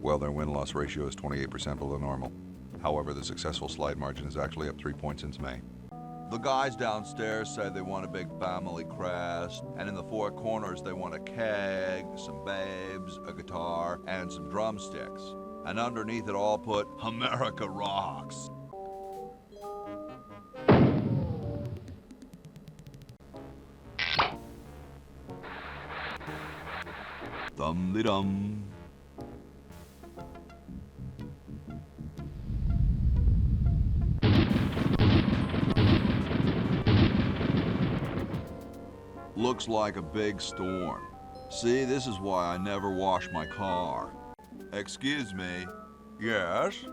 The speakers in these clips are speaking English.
Well, their win-loss ratio is 28% below normal. However, the successful slide margin is actually up 3 points since May. The guys downstairs say they want a big family crest, and in the four corners they want a keg, some babes, a guitar, and some drumsticks. And underneath it all put, America rocks. Dum-de-dum. Looks like a big storm. See, this is why I never wash my car. Excuse me. Yes?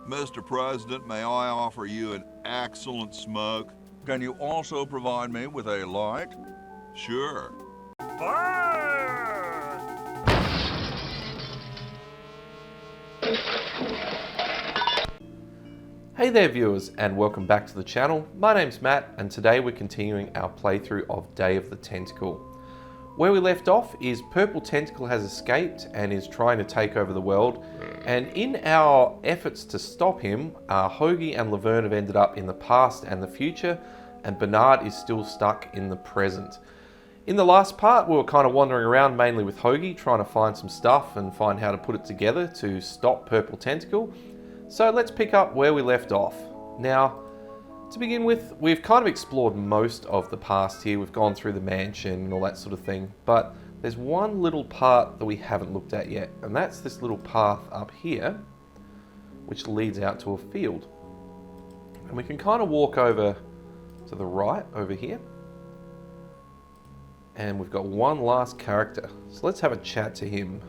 Mr. President, may I offer you an excellent smoke? Can you also provide me with a light? Sure. Hey there viewers, and welcome back to the channel. My name's Matt, and today we're continuing our playthrough of Day of the Tentacle. Where we left off is Purple Tentacle has escaped and is trying to take over the world, and in our efforts to stop him, Hoagie and Laverne have ended up in the past and the future, and Bernard is still stuck in the present. In the last part, we were kind of wandering around mainly with Hoagie, trying to find some stuff and find how to put it together to stop Purple Tentacle. So let's pick up where we left off. Now, to begin with, we've kind of explored most of the past here. We've gone through the mansion and all that sort of thing, but there's one little part that we haven't looked at yet, and that's this little path up here, which leads out to a field. And we can kind of walk over to the right over here. And we've got one last character. So let's have a chat to him.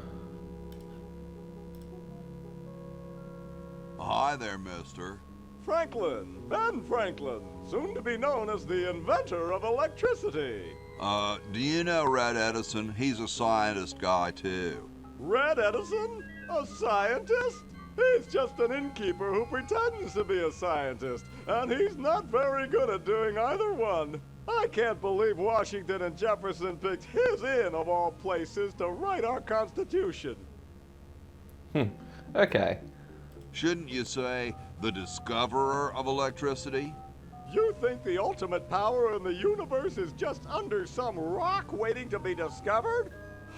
Hi there, mister. Franklin, Ben Franklin, soon to be known as the inventor of electricity. Do you know Red Edison? He's a scientist guy, too. Red Edison? A scientist? He's just an innkeeper who pretends to be a scientist, and he's not very good at doing either one. I can't believe Washington and Jefferson picked his inn, of all places, to write our Constitution. Okay. Shouldn't you say the discoverer of electricity? You think the ultimate power in the universe is just under some rock waiting to be discovered?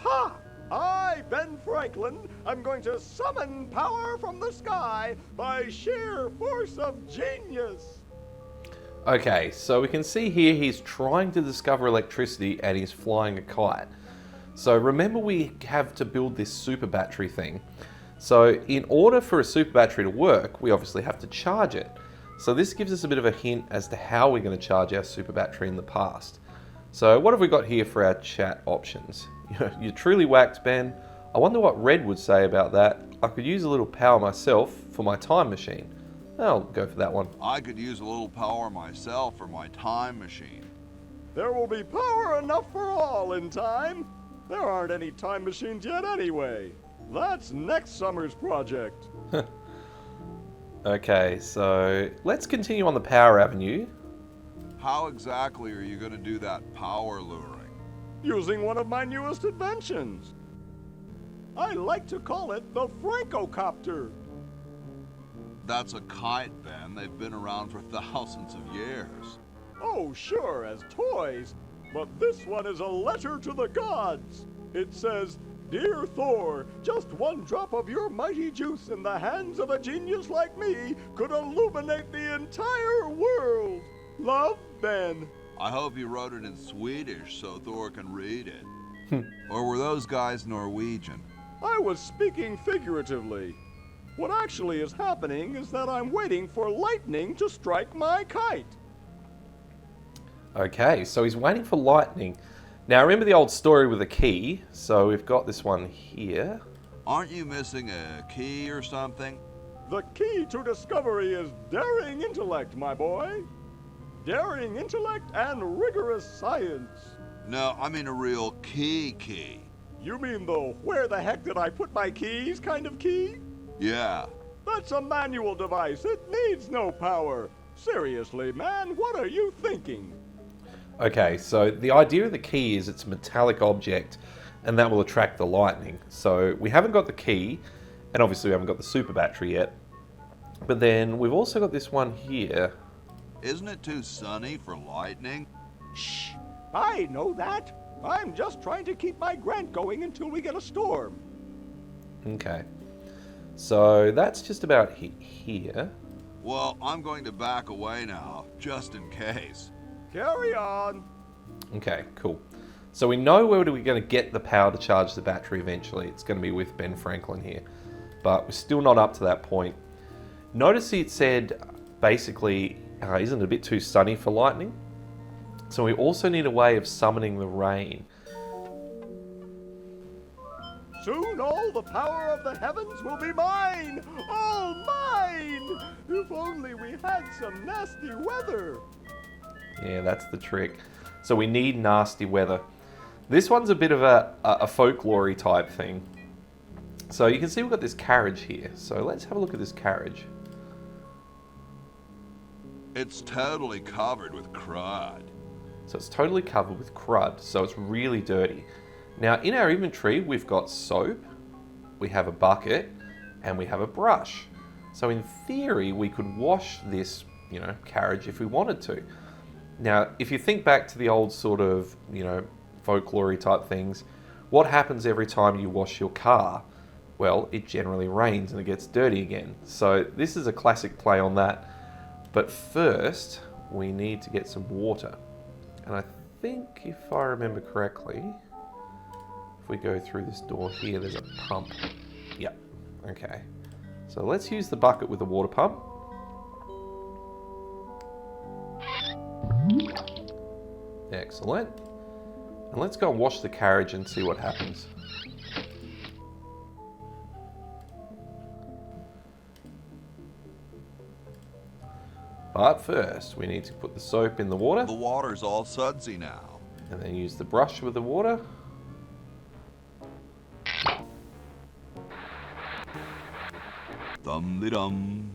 Ha! I, Ben Franklin, am going to summon power from the sky by sheer force of genius. Okay, so we can see here he's trying to discover electricity and he's flying a kite. So remember, we have to build this super battery thing. So in order for a super battery to work, we obviously have to charge it. So this gives us a bit of a hint as to how we're going to charge our super battery in the past. So what have we got here for our chat options? You're truly whacked, Ben. I wonder what Red would say about that. I could use a little power myself for my time machine. I'll go for that one. I could use a little power myself for my time machine. There will be power enough for all in time. There aren't any time machines yet anyway. That's next summer's project. Okay, so let's continue on the power avenue. How exactly are you going to do that power luring? Using one of my newest inventions. I like to call it the Francocopter. That's a kite, Ben. They've been around for thousands of years. Oh, sure, as toys. But this one is a letter to the gods. It says, "Dear Thor, just one drop of your mighty juice in the hands of a genius like me could illuminate the entire world. Love, Ben." I hope you wrote it in Swedish so Thor can read it. Or were those guys Norwegian? I was speaking figuratively. What actually is happening is that I'm waiting for lightning to strike my kite. Okay, so he's waiting for lightning. Now remember the old story with a key, so we've got this one here. Aren't you missing a key or something? The key to discovery is daring intellect, my boy. Daring intellect and rigorous science. No, I mean a real key. You mean the where the heck did I put my keys kind of key? Yeah. That's a manual device. It needs no power. Seriously, man, what are you thinking? Okay, so the idea of the key is it's a metallic object and that will attract the lightning. So we haven't got the key, And obviously we haven't got the super battery yet. But then we've also got this one here. Isn't it too sunny for lightning? Shh! I know that. I'm just trying to keep my grant going until we get a storm. Okay. So that's just about here. Well, I'm going to back away now, just in case. Carry on. Okay, cool. So we know where we're going to get the power to charge the battery eventually. It's going to be with Ben Franklin here. But we're still not up to that point. Notice it said, basically, isn't it a bit too sunny for lightning? So we also need a way of summoning the rain. Soon all the power of the heavens will be mine! All mine! If only we had some nasty weather! Yeah, that's the trick. So we need nasty weather. This one's a bit of a folklore-y type thing. So you can see we've got this carriage here. So let's have a look at this carriage. It's totally covered with crud. So it's totally covered with crud, so it's really dirty. Now in our inventory, we've got soap, we have a bucket, and we have a brush. So in theory, we could wash this, carriage if we wanted to. Now, if you think back to the old sort of, folklore-y type things, what happens every time you wash your car? Well, it generally rains and it gets dirty again. So this is a classic play on that. But first, we need to get some water. And I think, if I remember correctly, if we go through this door here, there's a pump. Yep, okay. So let's use the bucket with the water pump. Excellent. And let's go and wash the carriage and see what happens. But first, we need to put the soap in the water. The water's all sudsy now. And then use the brush with the water. Dum-de-dum.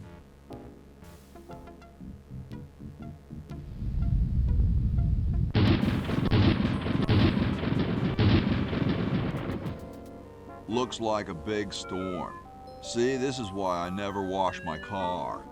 Looks like a big storm. See, this is why I never wash my car.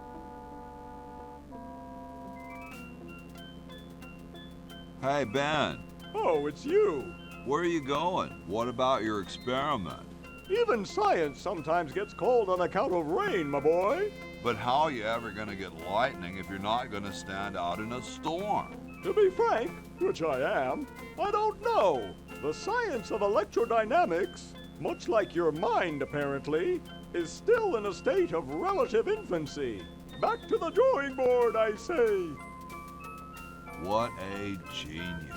Hey, Ben, Oh, it's you. where are you going? What about your experiment? Even science sometimes gets cold on account of rain, my boy. But how are you ever going to get lightning if you're not going to stand out in a storm? To be frank, which I am, I don't know. The science of electrodynamics, much like your mind apparently, is still in a state of relative infancy. Back to the drawing board, I say. What a genius.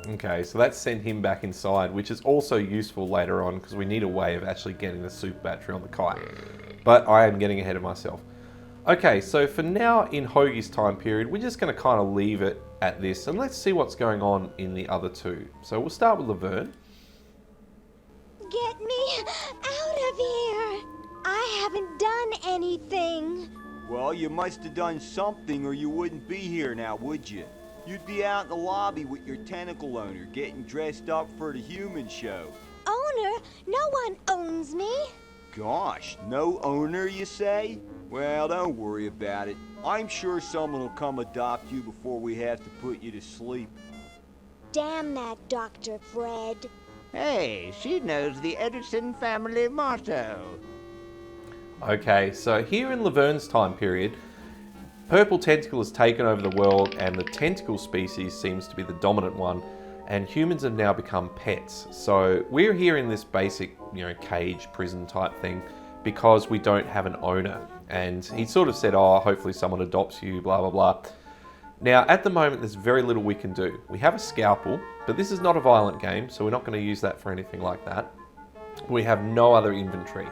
Okay, so that sent him back inside, which is also useful later on because we need a way of actually getting the super battery on the kite. But I am getting ahead of myself. Okay, so for now in Hoagie's time period, we're just going to kind of leave it at this and let's see what's going on in the other two. So we'll start with Laverne. Get me out of here! I haven't done anything. Well, you must have done something or you wouldn't be here now, would you? You'd be out in the lobby with your tentacle owner getting dressed up for the human show. Owner? No one owns me. Gosh, no owner, you say? Well, don't worry about it. I'm sure someone will come adopt you before we have to put you to sleep. Damn that Dr. Fred. Hey, she knows the Edison family motto. Okay, so here in Laverne's time period, Purple Tentacle has taken over the world and the tentacle species seems to be the dominant one and humans have now become pets. So we're here in this basic, cage prison type thing because we don't have an owner. And he sort of said, oh, hopefully someone adopts you, blah, blah, blah. Now, at the moment, there's very little we can do. We have a scalpel, but this is not a violent game, so we're not going to use that for anything like that. We have no other inventory.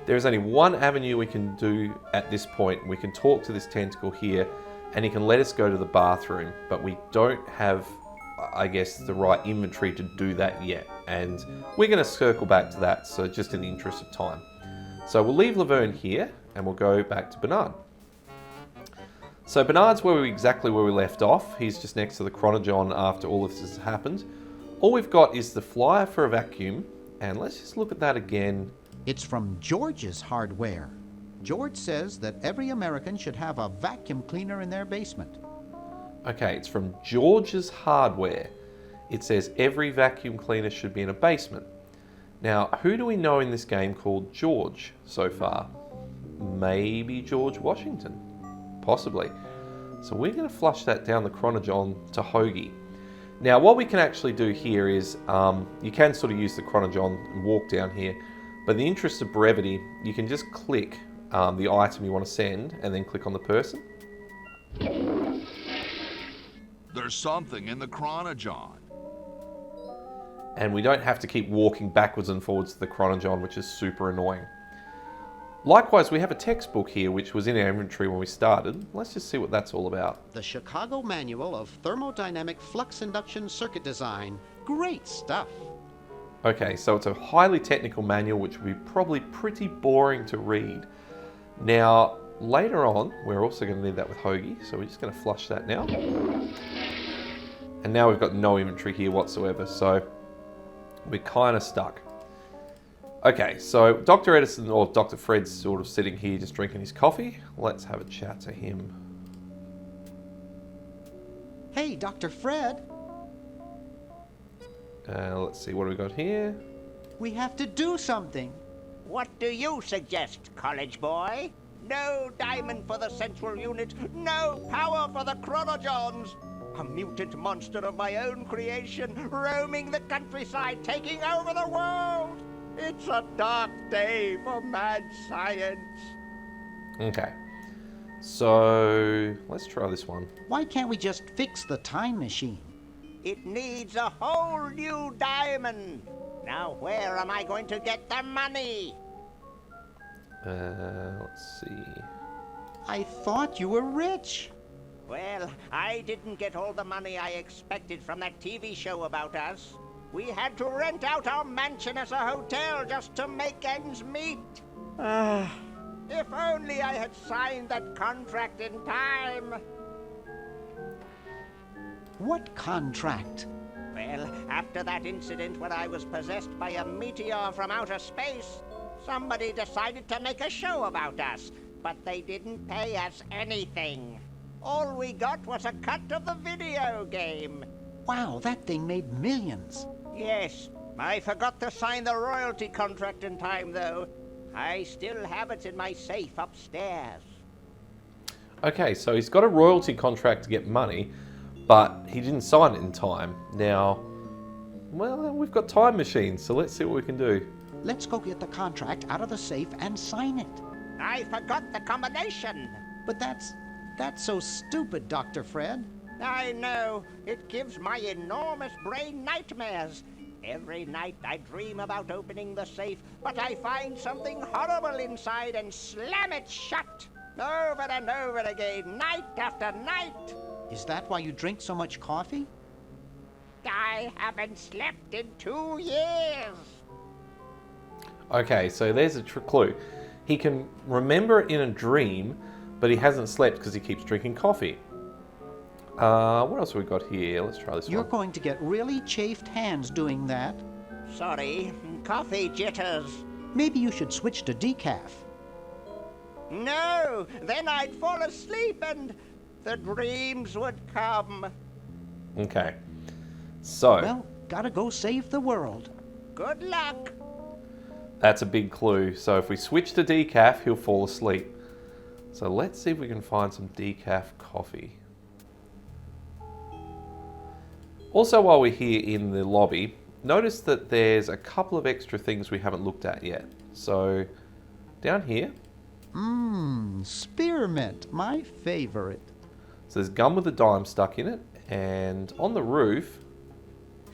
There is only one avenue we can do at this point. We can talk to this tentacle here, and he can let us go to the bathroom, but we don't have, I guess, the right inventory to do that yet. And we're going to circle back to that, so just in the interest of time. So we'll leave Laverne here, and we'll go back to Bernard. So Bernard's exactly where we left off. He's just next to the chronogon after all of this has happened. All we've got is the flyer for a vacuum, and let's just look at that again It's from George's Hardware. George says that every American should have a vacuum cleaner in their basement. Okay, it's from George's Hardware. It says every vacuum cleaner should be in a basement. Now, who do we know in this game called George so far? Maybe George Washington? Possibly. So we're going to flush that down the chronogon to Hoagie. Now, what we can actually do here is, you can sort of use the chronogon and walk down here, but in the interest of brevity, you can just click the item you want to send and then click on the person. There's something in the chronogon. And we don't have to keep walking backwards and forwards to the chronogon, which is super annoying. Likewise, we have a textbook here, which was in our inventory when we started. Let's just see what that's all about. The Chicago Manual of Thermodynamic Flux Induction Circuit Design. Great stuff. Okay, so it's a highly technical manual, which will be probably pretty boring to read. Now, later on, we're also going to need that with Hoagie, so we're just going to flush that now. And now we've got no inventory here whatsoever, so we're kind of stuck. Okay, so Dr. Edison, or Dr. Fred's sort of sitting here just drinking his coffee. Let's have a chat to him. Hey, Dr. Fred. Let's see, what do we got here? We have to do something. What do you suggest, college boy? No diamond for the central unit, no power for the chronogons. A mutant monster of my own creation, roaming the countryside, taking over the world. It's a dark day for mad science. Okay, so let's try this one. Why can't we just fix the time machine? It needs a whole new diamond. Now where am I going to get the money? Let's see. I thought you were rich. Well, I didn't get all the money I expected from that TV show about us. We had to rent out our mansion as a hotel just to make ends meet. If only I had signed that contract in time. What contract? Well, after that incident when I was possessed by a meteor from outer space, somebody decided to make a show about us, but they didn't pay us anything. All we got was a cut of the video game. Wow, that thing made millions. Yes, I forgot to sign the royalty contract in time, though. I still have it in my safe upstairs. Okay, so he's got a royalty contract to get money, but he didn't sign it in time. Now, well, we've got time machines, so let's see what we can do. Let's go get the contract out of the safe and sign it. I forgot the combination. But that's so stupid, Dr. Fred. I know. It gives my enormous brain nightmares. Every night I dream about opening the safe, but I find something horrible inside and slam it shut. Over and over again, night after night. Is that why you drink so much coffee? I haven't slept in 2 years. Okay, so there's a clue. He can remember it in a dream, but he hasn't slept because he keeps drinking coffee. What else have we got here? Let's try this You're one. going to get really chafed hands doing that. Sorry, coffee jitters. Maybe you should switch to decaf. No, then I'd fall asleep and the dreams would come. Okay, so Well, gotta go save the world. Good luck. that's a big clue. So if we switch to decaf, he'll fall asleep. So let's see if we can find some decaf coffee. Also, while we're here in the lobby, notice that there's a couple of extra things we haven't looked at yet. So down here, Spearmint, my favorite. so there's gum with a dime stuck in it, and on the roof,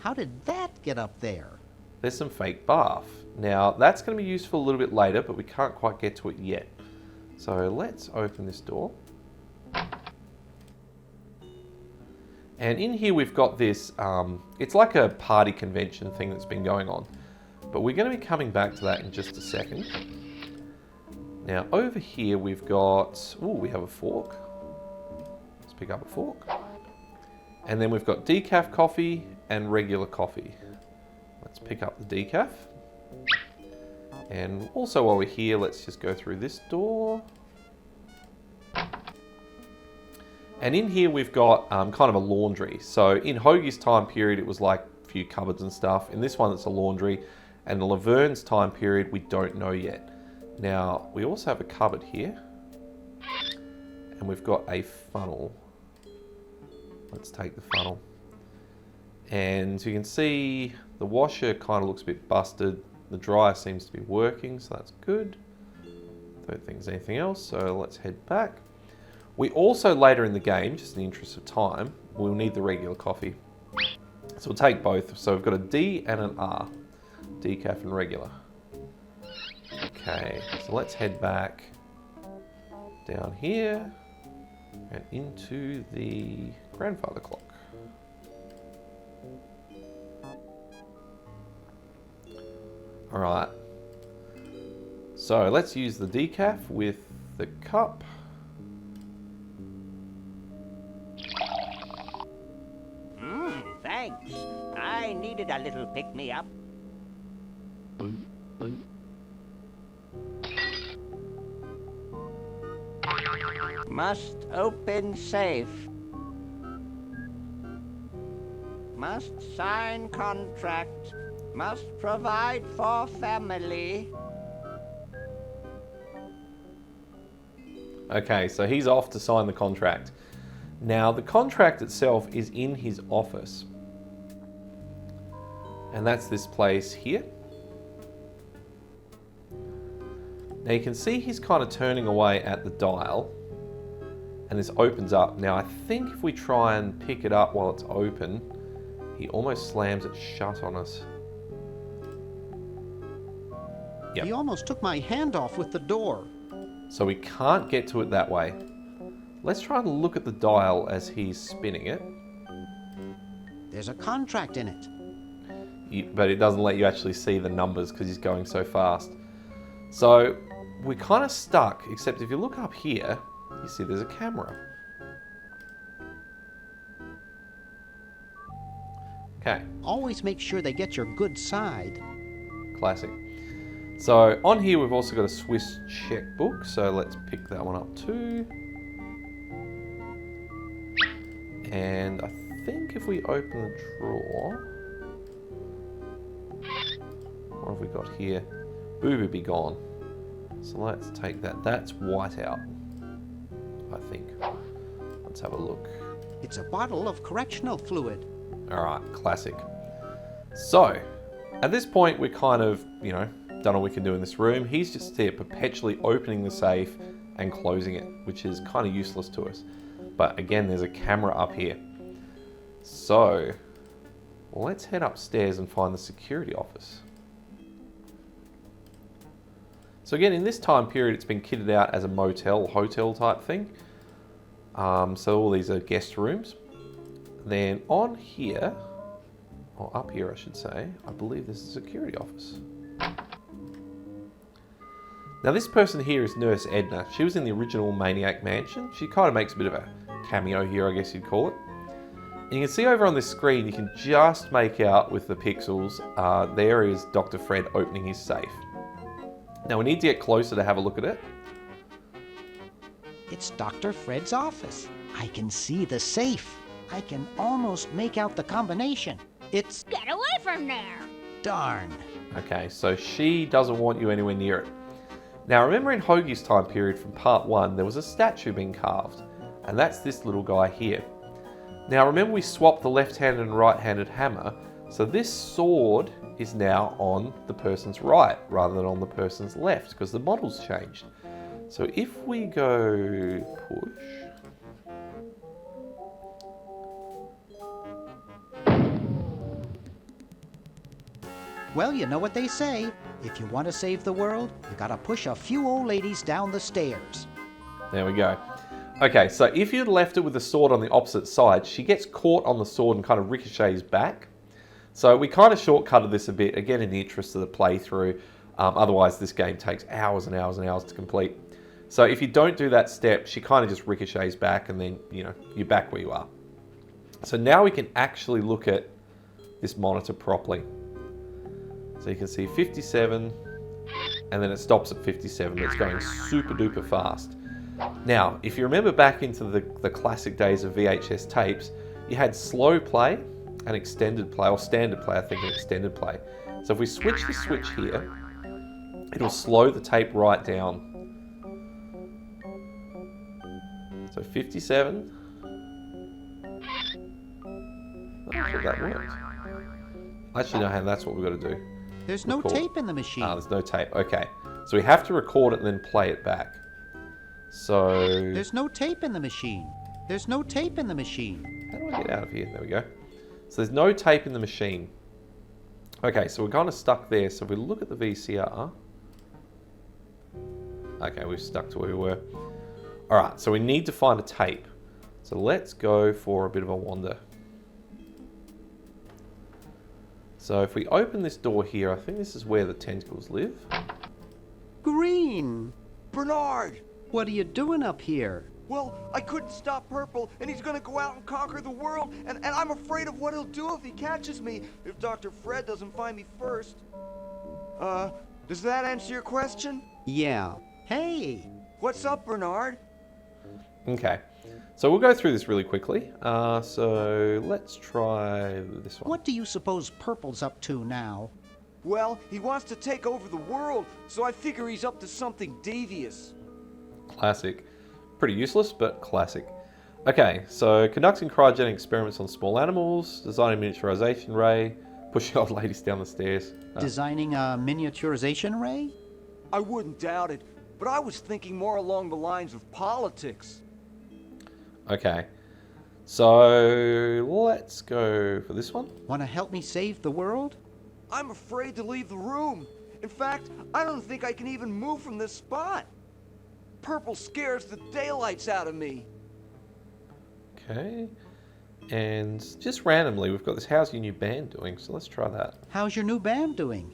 How did that get up there? there's some fake barf. Now that's going to be useful a little bit later, but we can't quite get to it yet. So let's open this door. And in here we've got this, it's like a party convention thing that's been going on. But we're going to be coming back to that in just a second. Now over here we've got, we have a fork. Let's pick up a fork. And then we've got decaf coffee and regular coffee. Let's pick up the decaf. And also while we're here, let's just go through this door. And in here we've got kind of a laundry. So in Hoagie's time period, it was like a few cupboards and stuff. In this one, it's a laundry. And in Laverne's time period, we don't know yet. Now, we also have a cupboard here. And we've got a funnel. Let's take the funnel. And so you can see the washer kind of looks a bit busted. The dryer seems to be working, so that's good. Don't think there's anything else, so let's head back. We also, later in the game, just in the interest of time, we'll need the regular coffee. So we'll take both. So we've got a D and an R. Decaf and regular. Okay, so let's head back down here and into the grandfather clock. All right. So let's use the decaf with the cup. Thanks. I needed a little pick-me-up. Must open safe. Must sign contract. Must provide for family. Okay, so he's off to sign the contract. Now, the contract itself is in his office. And that's this place here. Now you can see he's kind of turning away at the dial. And this opens up. Now I think if we try and pick it up while it's open, he almost slams it shut on us. Yep. He almost took my hand off with the door. So we can't get to it that way. Let's try and look at the dial as he's spinning it. There's a contract in it. But it doesn't let you actually see the numbers because he's going so fast. So we're kind of stuck, except if you look up here, you see there's a camera. Okay. Always make sure they get your good side. Classic. So on here we've also got a Swiss checkbook, so let's pick that one up too. And I think if we open the drawer, what have we got here? Boo be gone. So let's take that. That's white out, I think. Let's have a look. It's a bottle of correctional fluid. All right, classic. So at this point, we're kind of, done all we can do in this room. He's just there perpetually opening the safe and closing it, which is kind of useless to us. But again, there's a camera up here. So let's head upstairs and find the security office. So again, in this time period, it's been kitted out as a motel, hotel type thing. So all these are guest rooms. Then on here, or up here I should say, I believe this is the security office. Now this person here is Nurse Edna. She was in the original Maniac Mansion. She kind of makes a bit of a cameo here, I guess you'd call it. And you can see over on this screen, you can just make out with the pixels, there is Dr. Fred opening his safe. Now we need to get closer to have a look at it. It's Dr. Fred's office. I can see the safe. I can almost make out the combination. It's... Get away from there! Darn. Okay, so she doesn't want you anywhere near it. Now remember in Hoagie's time period from part 1, there was a statue being carved. And that's this little guy here. Now remember we swapped the left-handed and right-handed hammer. So this sword is now on the person's right rather than on the person's left because the model's changed. So if we go push... Well, you know what they say. If you want to save the world, you gotta push a few old ladies down the stairs. There we go. Okay, so if you'd left it with the sword on the opposite side, she gets caught on the sword and kind of ricochets back. So we kind of shortcutted this a bit, again in the interest of the playthrough. Otherwise this game takes hours and hours and hours to complete. So if you don't do that step, she kind of just ricochets back and then, you're back where you are. So now we can actually look at this monitor properly. So you can see 57, and then it stops at 57. It's going super duper fast. Now, if you remember back into the classic days of VHS tapes, you had slow play and extended play, or standard play, I think, and extended play. So if we switch the switch here, it'll slow the tape right down. So 57. Actually, that worked. I actually know how that's what we've got to do. There's no Record. tape in the machine. Ah, there's no tape. Okay. So we have to record it and then play it back. So... There's no tape in the machine. There's no tape in the machine. How do I get out of here? There we go. So there's no tape in the machine. Okay, so we're kind of stuck there. So if we look at the VCR... Okay, we've stuck to where we were. Alright, so we need to find a tape. So let's go for a bit of a wander. So if we open this door here, I think this is where the tentacles live. Green! Bernard! What are you doing up here? Well, I couldn't stop Purple, and he's gonna go out and conquer the world, and I'm afraid of what he'll do if he catches me, if Dr. Fred doesn't find me first. Does that answer your question? Yeah. Hey! What's up, Bernard? Okay, so we'll go through this really quickly. So let's try this one. What do you suppose Purple's up to now? Well, he wants to take over the world, so I figure he's up to something devious. Classic. Pretty useless, but classic. Okay, so conducting cryogenic experiments on small animals, designing miniaturization ray, pushing old ladies down the stairs. Designing a miniaturization ray? I wouldn't doubt it, but I was thinking more along the lines of politics. Okay, so let's go for this one. Want to help me save the world? I'm afraid to leave the room. In fact, I don't think I can even move from this spot. Purple scares the daylights out of me. Okay, and just randomly, we've got this How's Your New Band doing, so let's try that. How's your new band doing?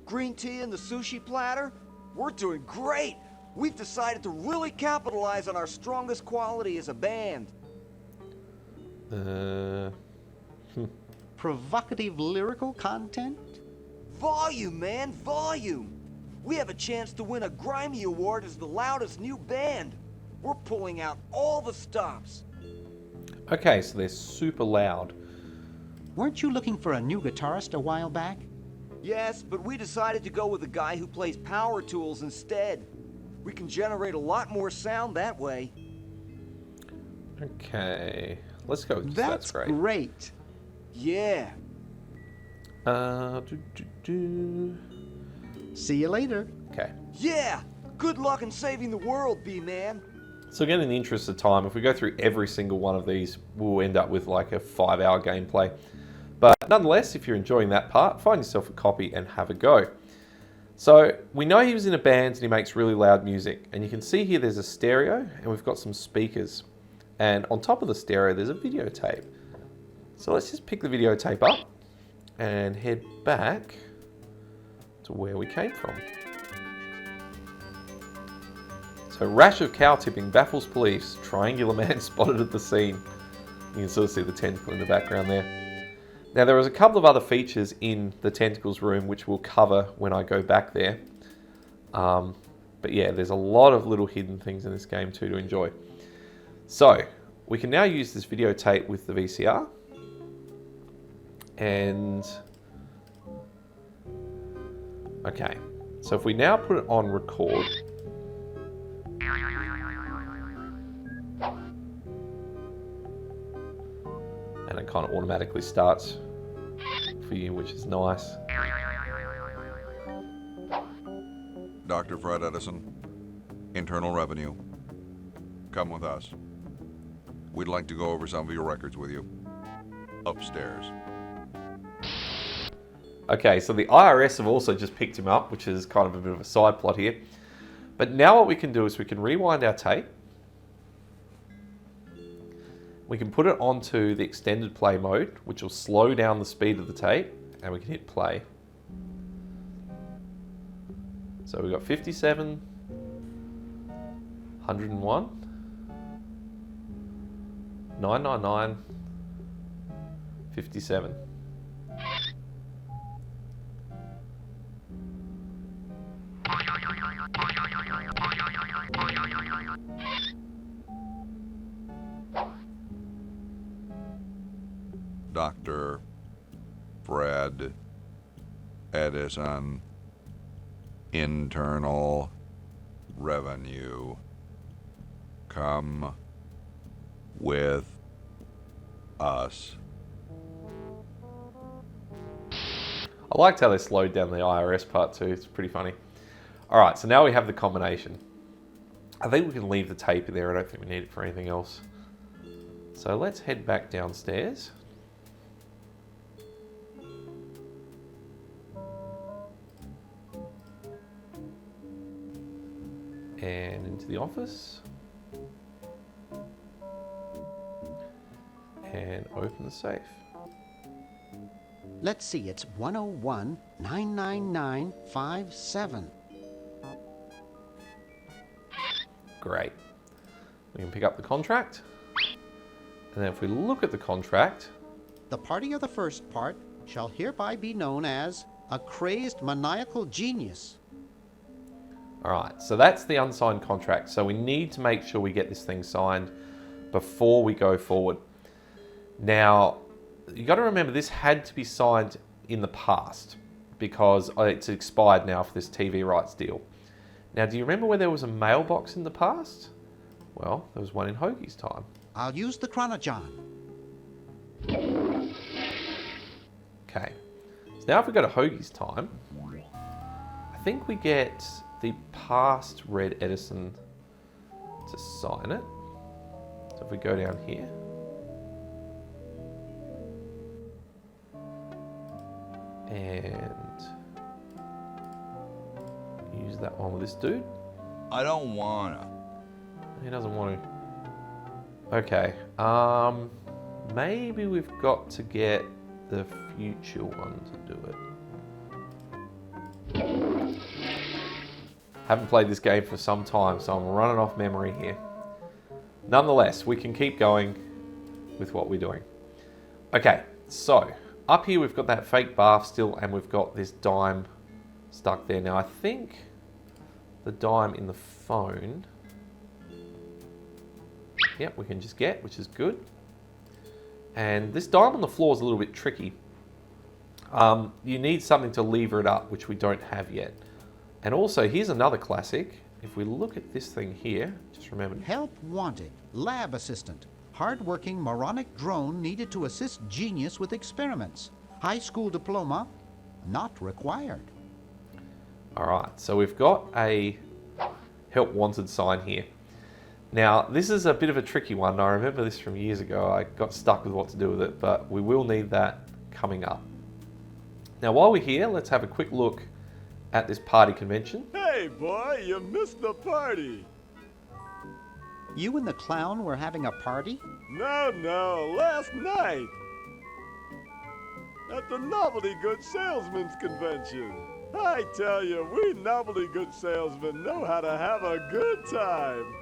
Green tea and the sushi platter? We're doing great. We've decided to really capitalize on our strongest quality as a band. Provocative lyrical content? Volume, man, volume. We have a chance to win a Grimy Award as the loudest new band. We're pulling out all the stops. Okay, so they're super loud. Weren't you looking for a new guitarist a while back? Yes, but we decided to go with a guy who plays power tools instead. We can generate a lot more sound that way. Okay, let's go. That's great. great. Yeah. See you later. Okay. Yeah! Good luck in saving the world, B-Man. So again, in the interest of time, if we go through every single one of these, we'll end up with like a 5-hour gameplay. But nonetheless, if you're enjoying that part, find yourself a copy and have a go. So we know he was in a band and he makes really loud music. And you can see here there's a stereo and we've got some speakers. And on top of the stereo, there's a videotape. So let's just pick the videotape up and head back to where we came from. So rash of cow tipping baffles police. Triangular man spotted at the scene. You can sort of see the tentacle in the background there. Now there was a couple of other features in the tentacles room which we'll cover when I go back there. But yeah, there's a lot of little hidden things in this game too to enjoy. So we can now use this videotape with the VCR. And okay, so if we now put it on record, and it kind of automatically starts for you, which is nice. Dr. Fred Edison, Internal Revenue. Come with us. We'd like to go over some of your records with you. Upstairs. Okay, so the IRS have also just picked him up, which is kind of a bit of a side plot here. But now what we can do is we can rewind our tape. We can put it onto the extended play mode, which will slow down the speed of the tape, and we can hit play. So we've got 57, 101, 999, 57. Dr. Fred Edison, internal revenue. Come with us. I liked how they slowed down the IRS part too. It's pretty funny. All right, so now we have the combination. I think we can leave the tape in there. I don't think we need it for anything else. So let's head back downstairs. And into the office. And open the safe. Let's see, it's 101-99957. Great. We can pick up the contract. And then if we look at the contract, The party of the first part shall hereby be known as a crazed maniacal genius. all right, so that's the unsigned contract. So we need to make sure we get this thing signed before we go forward. Now, you got to remember this had to be signed in the past because it's expired now for this TV rights deal. Now, do you remember where there was a mailbox in the past? Well, there was one in Hoagie's time. I'll use the chronojohn. Okay, so now if we go to Hoagie's time, I think we get the past Red Edison to sign it. So if we go down here, and use that one with this dude. I don't wanna. He doesn't want to. Okay, maybe we've got to get the future one to do it. Haven't played this game for some time, so I'm running off memory here. Nonetheless, we can keep going with what we're doing. Okay, so up here we've got that fake bath still, and we've got this dime stuck there. Now I think the dime in the phone, yep, we can just get, which is good. And this dime on the floor is a little bit tricky. You need something to lever it up, which we don't have yet. And also, here's another classic. If we look at this thing here, just remember. Help wanted. Lab assistant. Hard-working moronic drone needed to assist genius with experiments. High school diploma not required. All right, so we've got a help wanted sign here. Now, this is a bit of a tricky one. I remember this from years ago. I got stuck with what to do with it, but we will need that coming up. Now, while we're here, let's have a quick look at this party convention. Hey, boy, you missed the party. You and the clown were having a party? No, last night. At the Novelty Good Salesmen's Convention. I tell you, we novelty good salesmen know how to have a good time.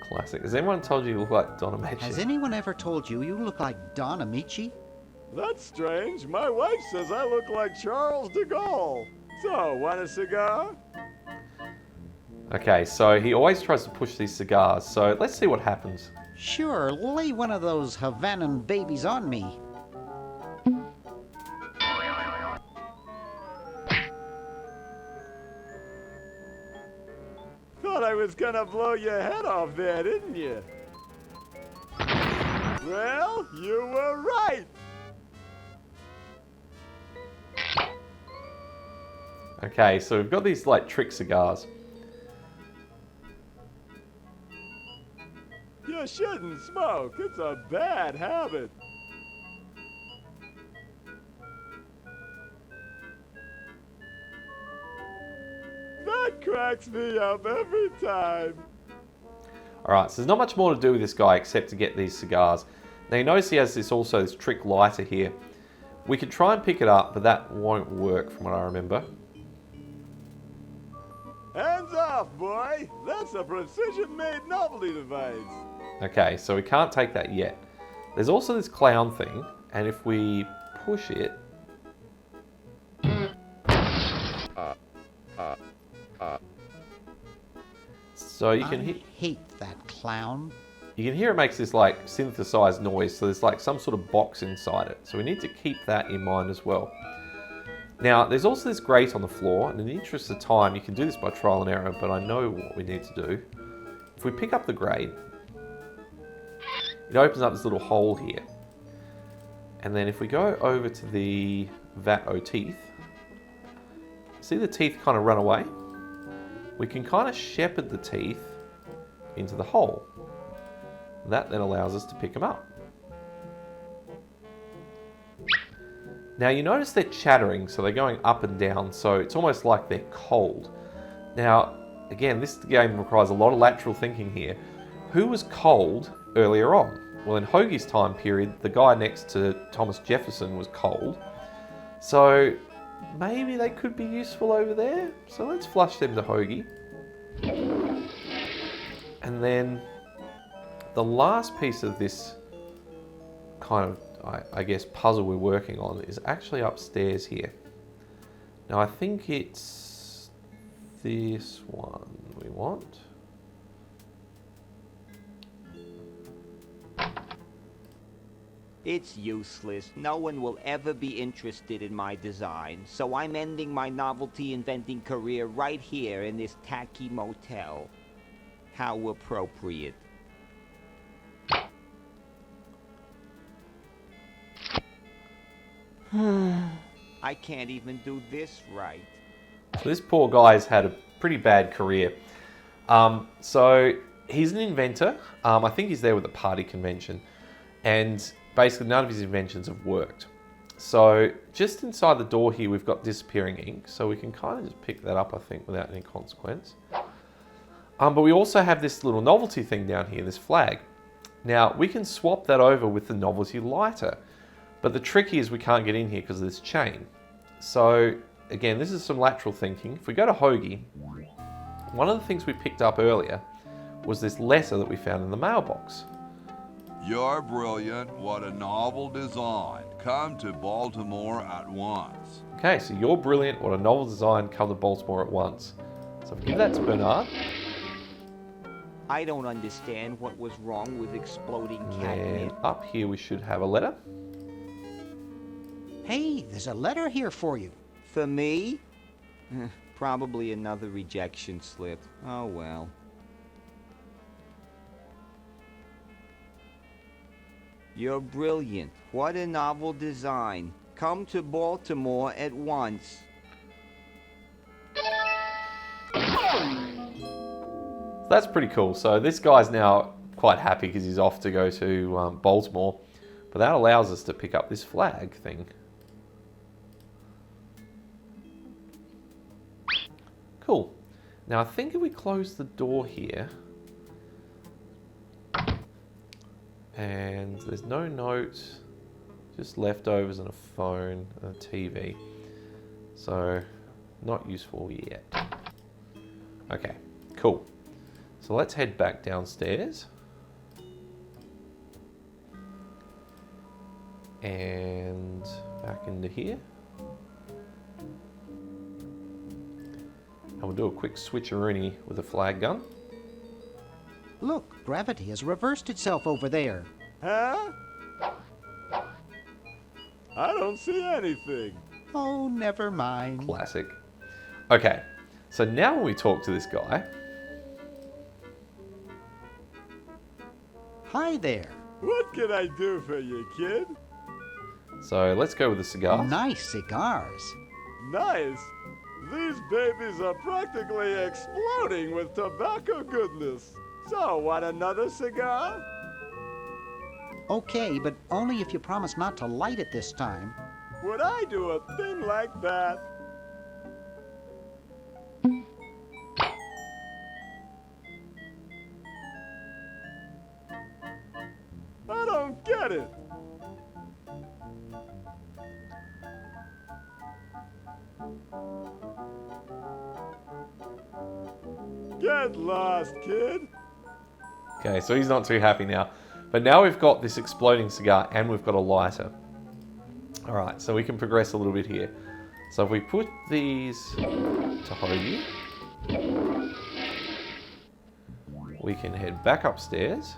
Classic. Has anyone told you you look like domination? Has anyone ever told you you look like Don Amici? That's strange. My wife says I look like Charles de Gaulle. So, want a cigar? Okay, so he always tries to push these cigars. So let's see what happens. Sure, lay one of those Havanan babies on me. Thought I was gonna blow your head off there, didn't you? Well, you were right. Okay, so we've got these like trick cigars. You shouldn't smoke. It's a bad habit. That cracks me up every time. Alright, so there's not much more to do with this guy except to get these cigars. Now you notice he has this trick lighter here. We could try and pick it up, but that won't work from what I remember. Hands off, boy. That's a precision-made novelty device. Okay, so we can't take that yet. There's also this clown thing, and if we push it... So you can hit... I hate that clown. you can hear it makes this like synthesized noise, so there's like some sort of box inside it. So we need to keep that in mind as well. Now, there's also this grate on the floor, and in the interest of time, you can do this by trial and error, but I know what we need to do. If we pick up the grate, it opens up this little hole here. And then if we go over to the vat o' teeth, see the teeth kind of run away? We can kind of shepherd the teeth into the hole. That then allows us to pick them up. Now you notice they're chattering, so they're going up and down, so it's almost like they're cold. Now, again, this game requires a lot of lateral thinking here. Who was cold earlier on? Well, in Hoagie's time period, the guy next to Thomas Jefferson was cold. So maybe they could be useful over there. So let's flush them to Hoagie. And then the last piece of this kind of, I guess, puzzle we're working on is actually upstairs here. Now I think it's this one we want. It's useless. No one will ever be interested in my design, so I'm ending my novelty inventing career right here in this tacky motel. How appropriate. I can't even do this right. So this poor guy's had a pretty bad career. So he's an inventor. I think he's there with a party convention. And basically none of his inventions have worked. So just inside the door here, we've got disappearing ink. So we can kind of just pick that up, I think, without any consequence. But we also have this little novelty thing down here, this flag. Now we can swap that over with the novelty lighter. But the trick is we can't get in here because of this chain. So again, this is some lateral thinking. If we go to Hoagie, one of the things we picked up earlier was this letter that we found in the mailbox. You're brilliant. What a novel design. Come to Baltimore at once. Okay, so you're brilliant. What a novel design. Come to Baltimore at once. So if we give that to Bernard. I don't understand what was wrong with exploding And catnip. up here we should have a letter. Hey, there's a letter here for you. For me? Probably another rejection slip. Oh well. You're brilliant. What a novel design. Come to Baltimore at once. That's pretty cool. So this guy's now quite happy because he's off to go to Baltimore. But that allows us to pick up this flag thing. Cool. Now I think if we close the door here, and there's no notes, just leftovers and a phone and a TV. So not useful yet. Okay, cool. So let's head back downstairs. And back into here. And we'll do a quick switcheroony with a flag gun. Look, gravity has reversed itself over there. Huh? I don't see anything. Oh, never mind. Classic. Okay, so now when we talk to this guy. Hi there. What can I do for you, kid? So let's go with the cigar. Nice cigars. Nice. These babies are practically exploding with tobacco goodness. So, want another cigar? Okay, but only if you promise not to light it this time. Would I do a thing like that? I don't get it. Get lost, kid. Okay, so he's not too happy now. But now we've got this exploding cigar and we've got a lighter. All right, so we can progress a little bit here. So if we put these to Hoagie, we can head back upstairs.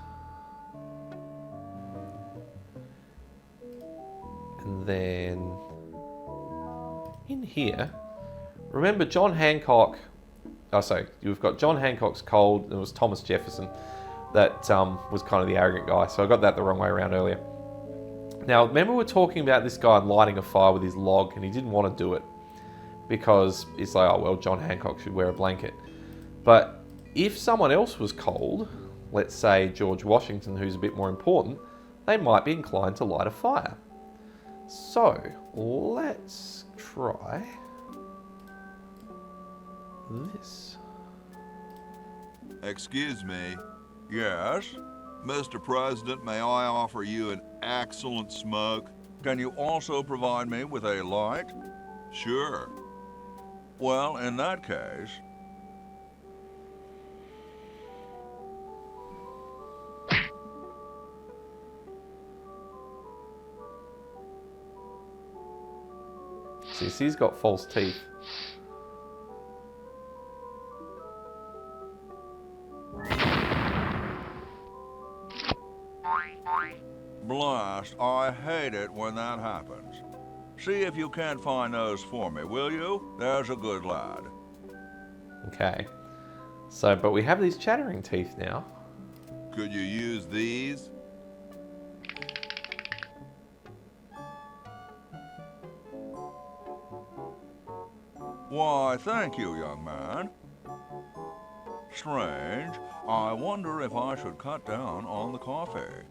then in here, remember John Hancock, you've got John Hancock's cold, and it was Thomas Jefferson that was kind of the arrogant guy, so I got that the wrong way around earlier. Now, remember we were talking about this guy lighting a fire with his log, and he didn't want to do it because it's like, oh, well, John Hancock should wear a blanket. But if someone else was cold, let's say George Washington, who's a bit more important, they might be inclined to light a fire. So, let's try this. Excuse me. Yes? Mr. President, may I offer you an excellent smoke? Can you also provide me with a light? Sure. Well, in that case... See, he's got false teeth. Blast, I hate it when that happens. See if you can't find those for me, will you? There's a good lad. Okay. So, but we have these chattering teeth now. Could you use these? Why, thank you, young man. Strange. I wonder if I should cut down on the coffee.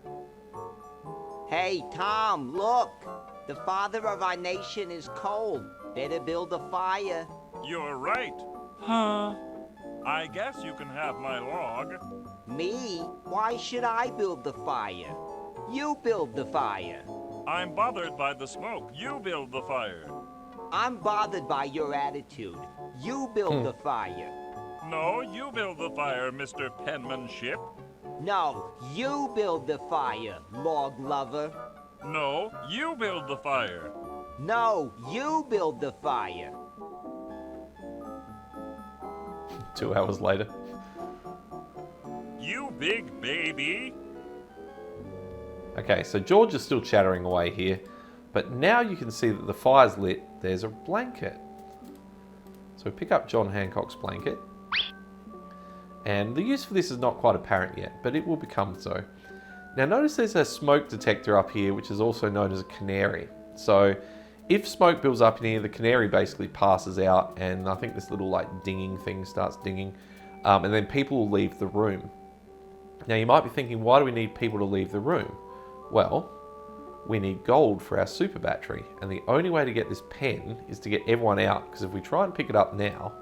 Hey, Tom, look! The father of our nation is cold. Better build a fire. You're right. Huh? I guess you can have my log. Me? Why should I build the fire? You build the fire. I'm bothered by the smoke. You build the fire. I'm bothered by your attitude. You build the fire. No, you build the fire, Mr. Penmanship. No, you build the fire, log lover. No, you build the fire. No, you build the fire. 2 hours later. You big baby. Okay, so George is still chattering away here, but now you can see that the fire's lit. There's a blanket. So we pick up John Hancock's blanket. And the use for this is not quite apparent yet, but it will become so. Now notice there's a smoke detector up here, which is also known as a canary. So if smoke builds up in here, the canary basically passes out, and I think this little like dinging thing starts dinging, and then people will leave the room. Now you might be thinking, why do we need people to leave the room? Well, we need gold for our super battery, and the only way to get this pen is to get everyone out, because if we try and pick it up now...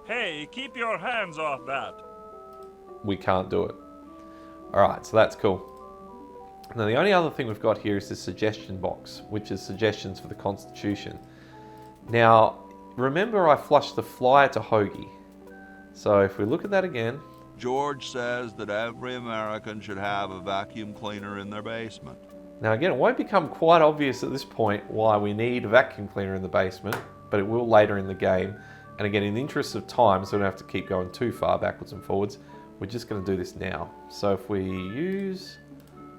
Hey, keep your hands off that. We can't do it. Alright, so that's cool. Now the only other thing we've got here is this suggestion box, which is suggestions for the Constitution. Now, remember I flushed the flyer to Hoagie. So if we look at that again... George says that every American should have a vacuum cleaner in their basement. Now again, it won't become quite obvious at this point why we need a vacuum cleaner in the basement, but it will later in the game. And again, in the interest of time, so we don't have to keep going too far backwards and forwards, we're just going to do this now. So if we use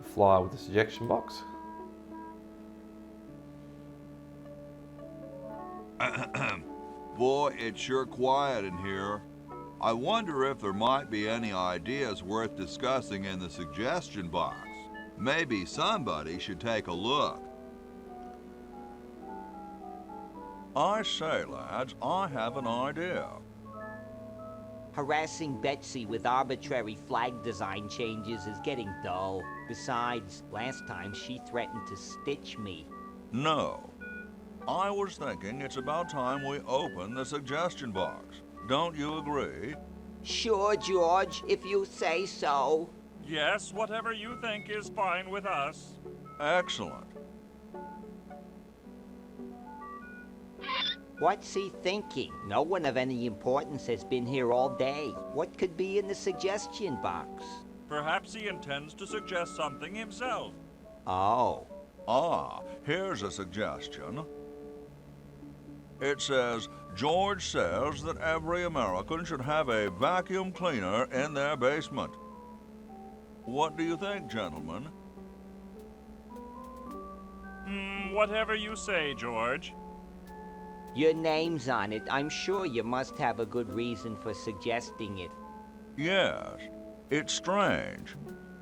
the flyer with the suggestion box. Boy, it's sure quiet in here. I wonder if there might be any ideas worth discussing in the suggestion box. Maybe somebody should take a look. I say, lads, I have an idea. Harassing Betsy with arbitrary flag design changes is getting dull. Besides, last time she threatened to stitch me. No. I was thinking it's about time we open the suggestion box. Don't you agree? Sure, George, if you say so. Yes, whatever you think is fine with us. Excellent. What's he thinking? No one of any importance has been here all day. What could be in the suggestion box? Perhaps he intends to suggest something himself. Oh. Ah, here's a suggestion. It says, George says that every American should have a vacuum cleaner in their basement. What do you think, gentlemen? Whatever you say, George. Your name's on it. I'm sure you must have a good reason for suggesting it. Yes, it's strange.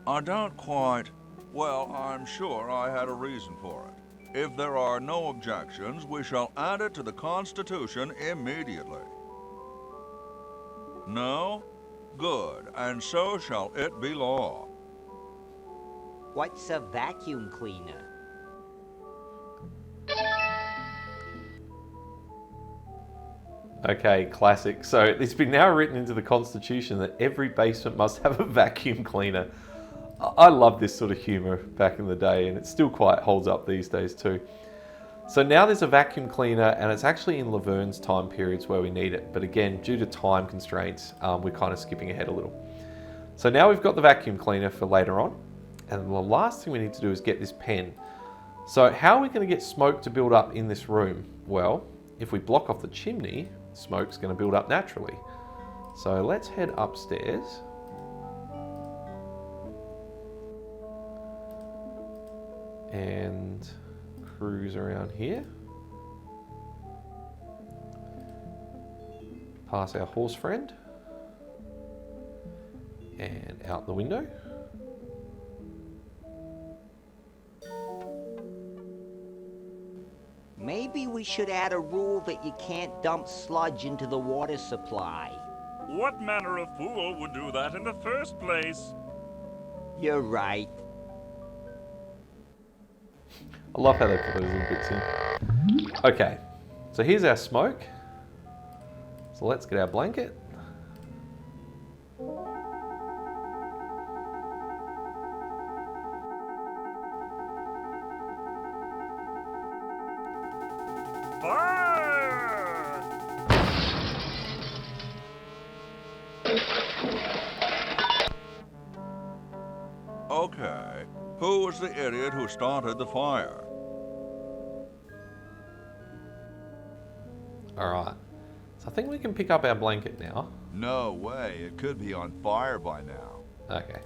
I don't quite... Well, I'm sure I had a reason for it. If there are no objections, we shall add it to the Constitution immediately. No? Good, and so shall it be law. What's a vacuum cleaner? Okay, classic. So it's been now written into the Constitution that every basement must have a vacuum cleaner. I love this sort of humour back in the day, and it still quite holds up these days too. So now there's a vacuum cleaner, and it's actually in Laverne's time periods where we need it. But again, due to time constraints, we're kind of skipping ahead a little. So now we've got the vacuum cleaner for later on. And the last thing we need to do is get this pen. So how are we going to get smoke to build up in this room? Well, if we block off the chimney, smoke's going to build up naturally. So let's head upstairs. And cruise around here. Pass our horse friend. And out the window. Maybe we should add a rule that you can't dump sludge into the water supply. What manner of fool would do that in the first place? You're right. I love how they put those little bits in. Okay, so here's our smoke. So let's get our blanket. Fire! Okay, who was the idiot who started the fire? Alright, so I think we can pick up our blanket now. No way, it could be on fire by now. Okay.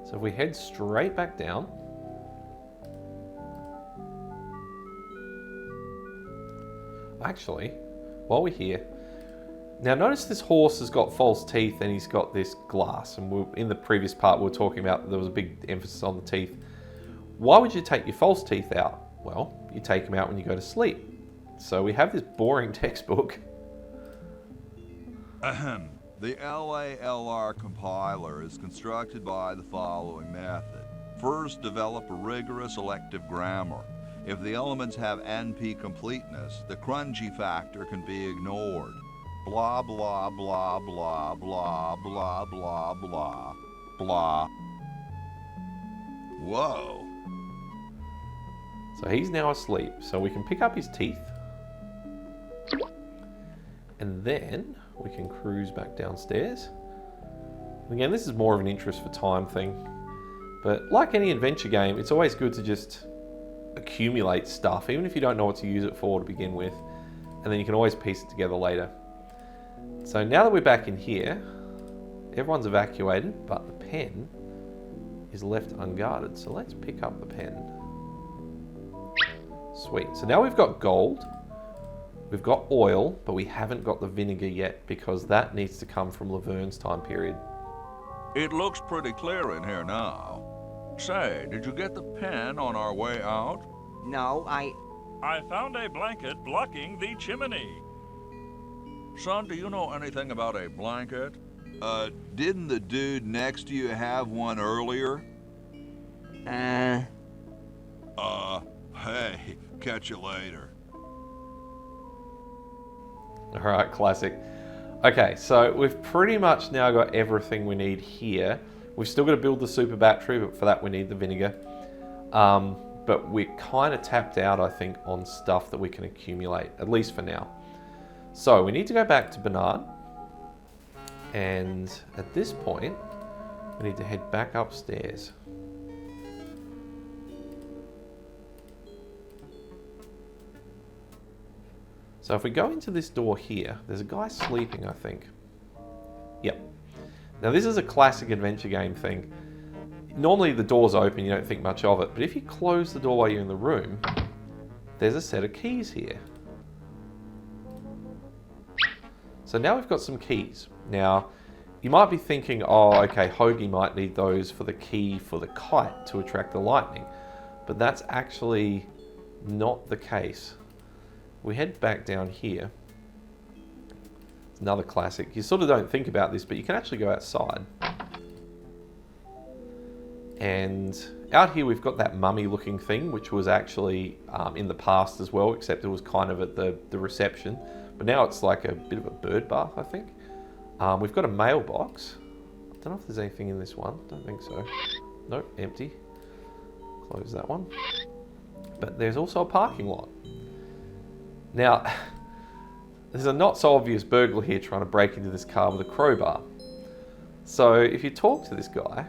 So if we head straight back down. Actually, while we're here, now notice this horse has got false teeth and he's got this glass. And in the previous part we were talking about that there was a big emphasis on the teeth. Why would you take your false teeth out? Well, you take them out when you go to sleep. So we have this boring textbook. Ahem. The LALR compiler is constructed by the following method. First, develop a rigorous elective grammar. If the elements have NP completeness, the crunchy factor can be ignored. Blah, blah, blah, blah, blah, blah, blah, blah, blah. Whoa. So he's now asleep. So we can pick up his teeth. And then we can cruise back downstairs. Again, this is more of an interest for time thing. But like any adventure game, it's always good to just accumulate stuff, even if you don't know what to use it for to begin with. And then you can always piece it together later. So now that we're back in here, everyone's evacuated, but the pen is left unguarded. So let's pick up the pen. Sweet. So now we've got gold. We've got oil, but we haven't got the vinegar yet because that needs to come from Laverne's time period. It looks pretty clear in here now. Say, did you get the pen on our way out? No, I found a blanket blocking the chimney. Son, do you know anything about a blanket? Didn't the dude next to you have one earlier? Hey, catch you later. Alright, classic. Okay, so we've pretty much now got everything we need here. We've still got to build the super battery, but for that we need the vinegar. But we're kind of tapped out, I think, on stuff that we can accumulate, at least for now. So we need to go back to Bernard. And at this point, we need to head back upstairs. So if we go into this door here, there's a guy sleeping, I think. Yep. Now this is a classic adventure game thing. normally the door's open, you don't think much of it, but if you close the door while you're in the room, there's a set of keys here. So now we've got some keys. Now, you might be thinking, oh, okay, Hoagie might need those for the key for the kite to attract the lightning, but that's actually not the case. We head back down here. It's another classic. You sort of don't think about this, but you can actually go outside. And out here we've got that mummy looking thing, which was actually in the past as well, except it was kind of at the reception. But now it's like a bit of a bird bath, I think. We've got a mailbox. I don't know if there's anything in this one. Don't think so. Nope, empty. Close that one. But there's also a parking lot. Now, there's a not so obvious burglar here trying to break into this car with a crowbar. So if you talk to this guy...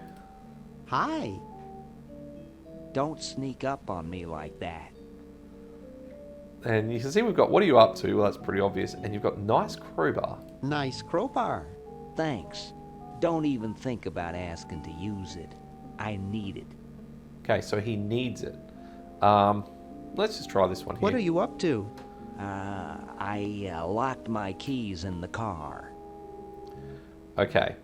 Hi. Don't sneak up on me like that. And you can see we've got, what are you up to? Well, that's pretty obvious. And you've got nice crowbar. Nice crowbar. Thanks. Don't even think about asking to use it. I need it. Okay, so he needs it. Let's just try this one here. What are you up to? I locked my keys in the car. Okay,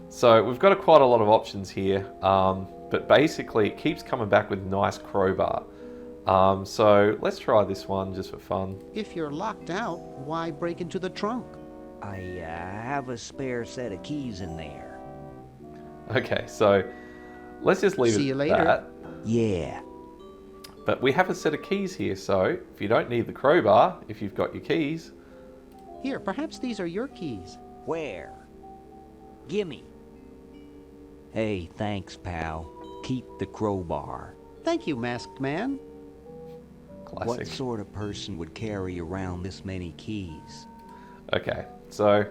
so we've got quite a lot of options here, but basically it keeps coming back with nice crowbar. So let's try this one just for fun. If you're locked out, why break into the trunk? I have a spare set of keys in there. Okay, so let's just leave See it you at later. that. Yeah. But we have a set of keys here, so if you don't need the crowbar, if you've got your keys... Here, perhaps these are your keys. Where? Gimme. Hey, thanks, pal. Keep the crowbar. Thank you, masked man. Classic. What sort of person would carry around this many keys? Okay, so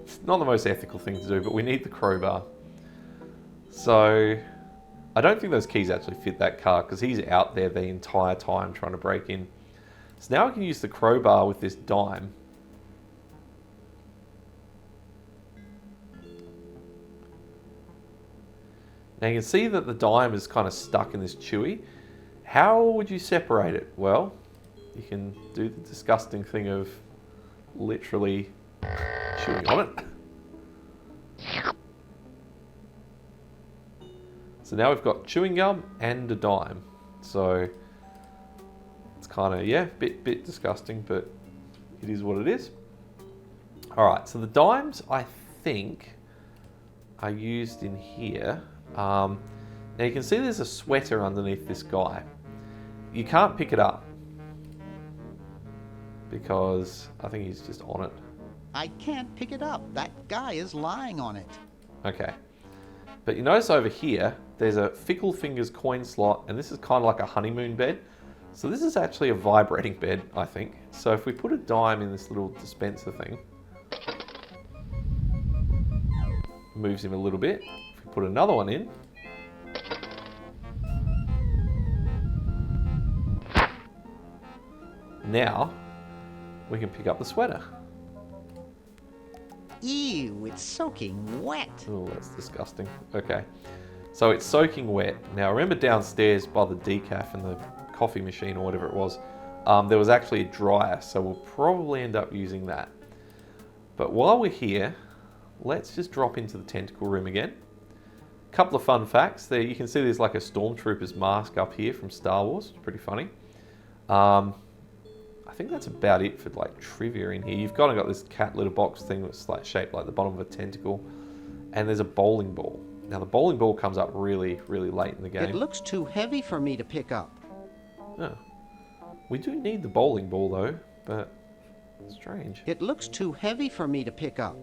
it's not the most ethical thing to do, but we need the crowbar. So I don't think those keys actually fit that car because he's out there the entire time trying to break in. So now we can use the crowbar with this dime. Now you can see that the dime is kind of stuck in this chewy. How would you separate it? Well, you can do the disgusting thing of literally chewing on it. So now we've got chewing gum and a dime. So it's kind of, yeah, bit disgusting, but it is what it is. All right, so the dimes, I think, are used in here. Now you can see there's a sweater underneath this guy. You can't pick it up because I think he's just on it. I can't pick it up. That guy is lying on it. Okay. But you notice over here, there's a Fickle Fingers coin slot, and this is kind of like a honeymoon bed. So this is actually a vibrating bed, I think. So if we put a dime in this little dispenser thing, moves him a little bit. If we put another one in, now we can pick up the sweater. Ew, it's soaking wet. Oh, that's disgusting. Okay, so it's soaking wet. Now remember downstairs by the decaf and the coffee machine or whatever it was, there was actually a dryer, so we'll probably end up using that. But while we're here, let's just drop into the tentacle room again. A couple of fun facts. There you can see there's like a stormtrooper's mask up here from Star Wars. It's pretty funny. I think that's about it for like trivia in here. You've kind of got this cat litter box thing that's like shaped like the bottom of a tentacle, and there's a bowling ball. Now the bowling ball comes up really, really late in the game. It looks too heavy for me to pick up. Oh. We do need the bowling ball though, but strange. It looks too heavy for me to pick up.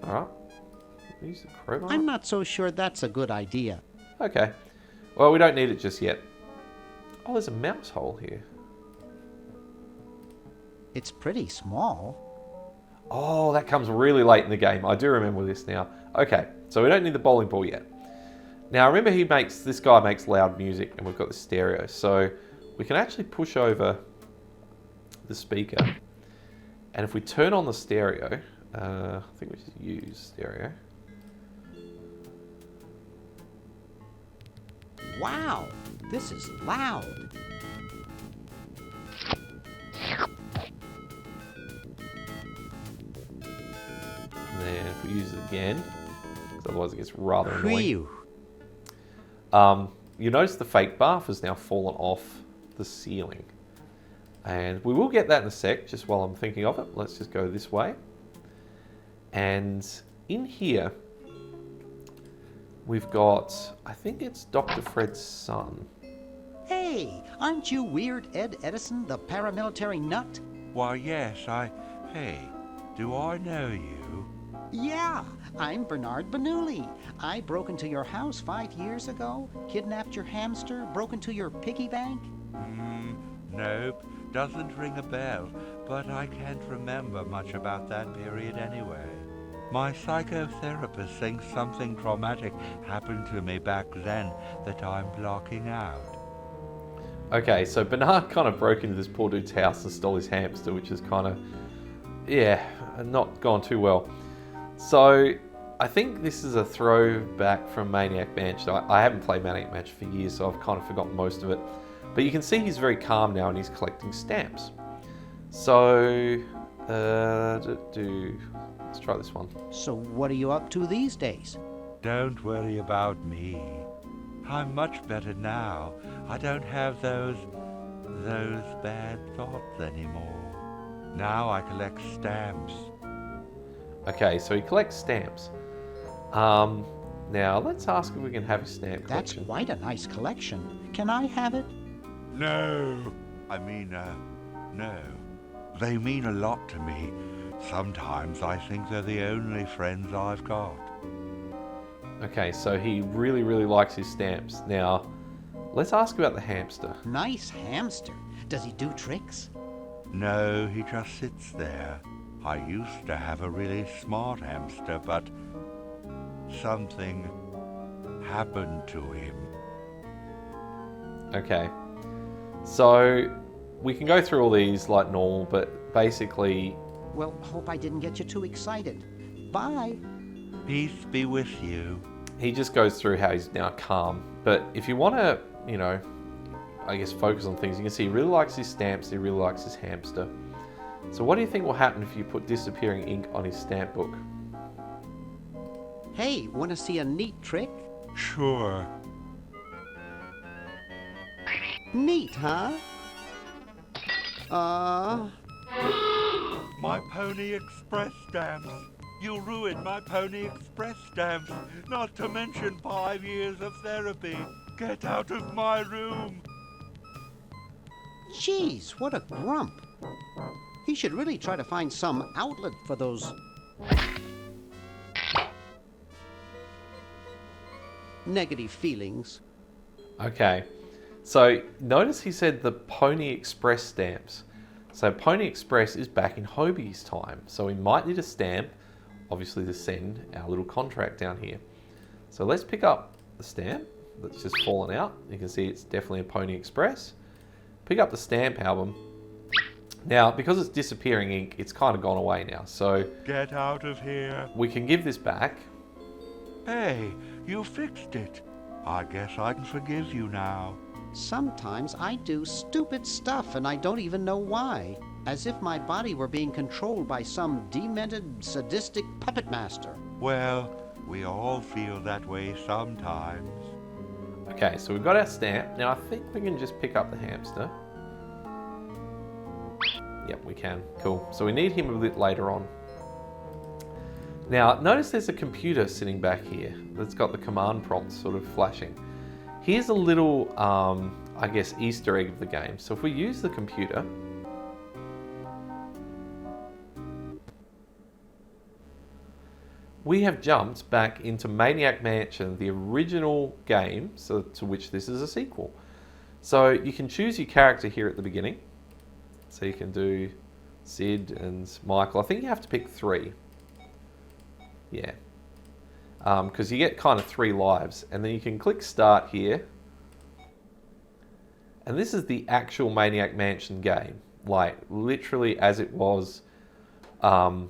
All right. Use the crowbar. I'm not so sure that's a good idea. Okay. Well, we don't need it just yet. Oh, there's a mouse hole here. It's pretty small. Oh, that comes really late in the game. I do remember this now. Okay, so we don't need the bowling ball yet. Now remember this guy makes loud music and we've got the stereo. So we can actually push over the speaker. And if we turn on the stereo, I think we should use stereo. Wow, this is loud. And then if we use it again, because otherwise it gets rather annoying. Phew. You notice the fake bath has now fallen off the ceiling. And we will get that in a sec, just while I'm thinking of it. Let's just go this way. And in here, we've got, I think it's Dr. Fred's son. Hey, aren't you Weird Ed Edison, the paramilitary nut? Why, yes, Hey, do I know you? Yeah, I'm Bernard Bernoulli. I broke into your house 5 years ago, kidnapped your hamster, broke into your piggy bank. Nope, doesn't ring a bell, but I can't remember much about that period anyway. My psychotherapist thinks something traumatic happened to me back then that I'm blocking out. Okay, so Bernard kind of broke into this poor dude's house and stole his hamster, which is kind of, yeah, not gone too well. So I think this is a throwback from Maniac Mansion. I haven't played Maniac Mansion for years, so I've kind of forgotten most of it. But you can see he's very calm now and he's collecting stamps. So, let's try this one. So what are you up to these days? Don't worry about me. I'm much better now. I don't have those bad thoughts anymore. Now I collect stamps. Okay, so he collects stamps. Now let's ask if we can have his stamp That's collection. quite a nice collection. Can I have it? No. No. They mean a lot to me. Sometimes I think they're the only friends I've got. Okay, so he really, really likes his stamps. Now, let's ask about the hamster. Nice hamster. Does he do tricks? No, he just sits there. I used to have a really smart hamster, but something happened to him. Okay, so we can go through all these like normal, but basically... Well, hope I didn't get you too excited. Bye. Peace be with you. He just goes through how he's now calm. But if you want to, you know, I guess focus on things, you can see he really likes his stamps, he really likes his hamster. So what do you think will happen if you put disappearing ink on his stamp book? Hey, want to see a neat trick? Sure. Neat, huh? My Pony Express stamps. You ruined my Pony Express stamps. Not to mention 5 years of therapy. Get out of my room. Jeez, what a grump. He should really try to find some outlet for those negative feelings. Okay, so notice he said the Pony Express stamps. So Pony Express is back in Hobie's time. So we might need a stamp, obviously, to send our little contract down here. So let's pick up the stamp that's just fallen out. You can see it's definitely a Pony Express. Pick up the stamp album. Now, because it's disappearing ink, it's kind of gone away now. So Get out of here. we can give this back. Hey, you fixed it. I guess I can forgive you now. Sometimes I do stupid stuff and I don't even know why. As if my body were being controlled by some demented, sadistic puppet master. Well, we all feel that way sometimes. Okay, so we've got our stamp. Now I think we can just pick up the hamster. Yep, we can. Cool. So we need him a bit later on. Now, notice there's a computer sitting back here that's got the command prompt sort of flashing. Here's a little, I guess, Easter egg of the game. So if we use the computer, we have jumped back into Maniac Mansion, the original game, so to which this is a sequel. So you can choose your character here at the beginning. So you can do Sid and Michael. I think you have to pick 3. Yeah. Because you get kind of 3 lives. And then you can click start here. And this is the actual Maniac Mansion game. Like, literally as it was when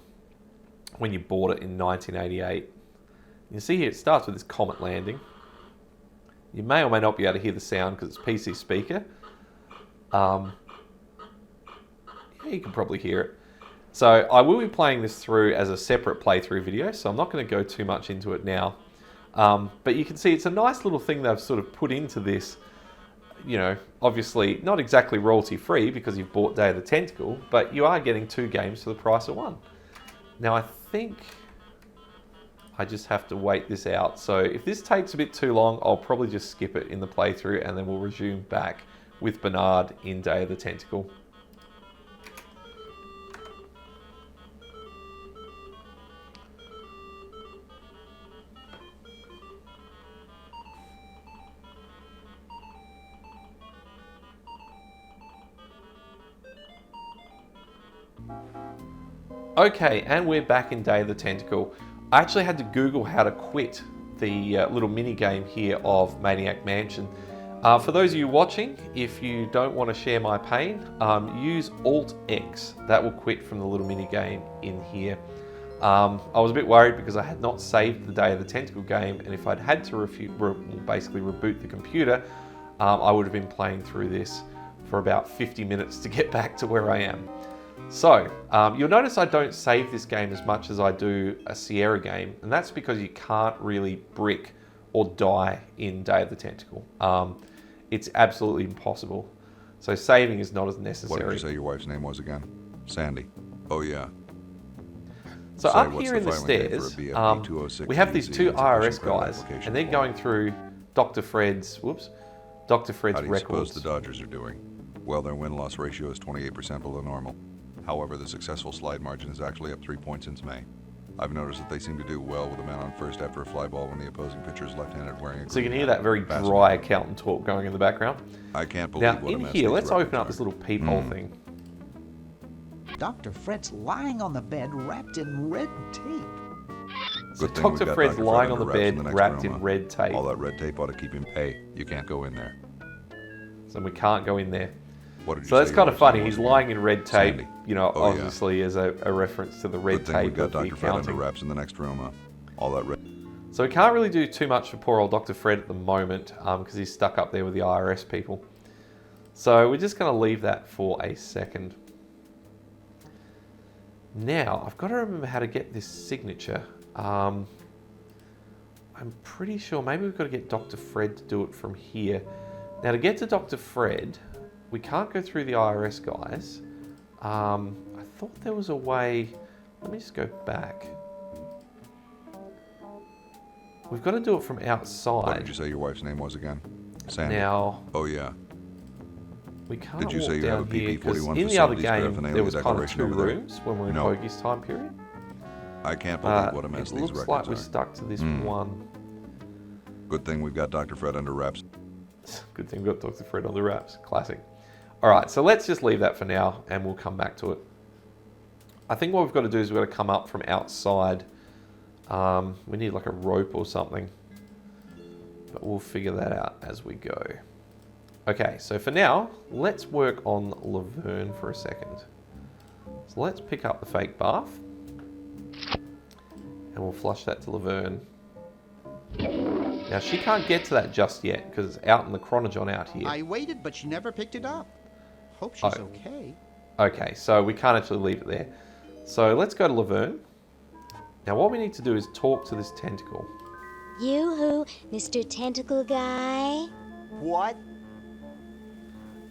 you bought it in 1988. You see here, it starts with this comet landing. You may or may not be able to hear the sound because it's PC speaker. Yeah, you can probably hear it. So I will be playing this through as a separate playthrough video, so I'm not going to go too much into it now. But you can see it's a nice little thing they've sort of put into this. You know, obviously not exactly royalty free because you've bought Day of the Tentacle, but you are getting 2 games for the price of 1. Now I think I just have to wait this out. So if this takes a bit too long, I'll probably just skip it in the playthrough and then we'll resume back with Bernard in Day of the Tentacle. Okay, and we're back in Day of the Tentacle. I actually had to Google how to quit the little mini game here of Maniac Mansion. For those of you watching, if you don't want to share my pain, use Alt-X. That will quit from the little mini game in here. I was a bit worried because I had not saved the Day of the Tentacle game, and if I'd had to basically reboot the computer, I would have been playing through this for about 50 minutes to get back to where I am. So, you'll notice I don't save this game as much as I do a Sierra game, and that's because you can't really brick or die in Day of the Tentacle. It's absolutely impossible. So saving is not as necessary. What did you say your wife's name was again? Sandy. Oh yeah. So up here in the stairs, we have these 2 IRS guys, and they're going through Dr. Fred's records. How do you suppose the Dodgers are doing? Well, their win-loss ratio is 28% below normal. However, the successful slide margin is actually up 3 points since May. I've noticed that they seem to do well with a man on first after a fly ball when the opposing pitcher is left-handed wearing a So you can hear that very dry accountant talk going in the background. I can't believe now, what a in mess here, these let's open records up this little peephole thing. Dr. Fred's lying on the bed wrapped in red tape. So Dr. Fred's lying on the bed wrapped in red tape. All that red tape ought to keep him. Hey, you can't go in there. So we can't go in there. So that's kind of funny. He's lying in red tape, Sandy. you know, Oh, obviously as a reference to the red tape we got of the Dr. Fred under accounting. wraps in the next room. All that red. So we can't really do too much for poor old Dr. Fred at the moment because he's stuck up there with the IRS people. So we're just going to leave that for a second. Now, I've got to remember how to get this signature. I'm pretty sure maybe we've got to get Dr. Fred to do it from here. Now, to get to Dr. Fred, we can't go through the IRS guys. I thought there was a way. Let me just go back. We've got to do it from outside. What did you say your wife's name was again? Sandy. Now, oh yeah. We can't Did you walk say you down have a here because PP-41 in the other facilities game there was kind of declaration 2 over there? rooms when we were in No. Hoagie's time period. I can't believe what a mess It these looks records like we're are. stuck to this one. Good thing we've got Dr. Fred under wraps. Good thing we've got Dr. Fred on the wraps. Classic. All right, so let's just leave that for now and we'll come back to it. I think what we've got to do is we've got to come up from outside. We need like a rope or something. But we'll figure that out as we go. Okay, so for now, let's work on Laverne for a second. So let's pick up the fake bath. And we'll flush that to Laverne. Now, she can't get to that just yet because it's out in the chronogon out here. I waited, but she never picked it up. Hope she's okay. Okay, so we can't actually leave it there. So let's go to Laverne. Now, what we need to do is talk to this tentacle. Yoo-hoo, Mr. Tentacle Guy. What?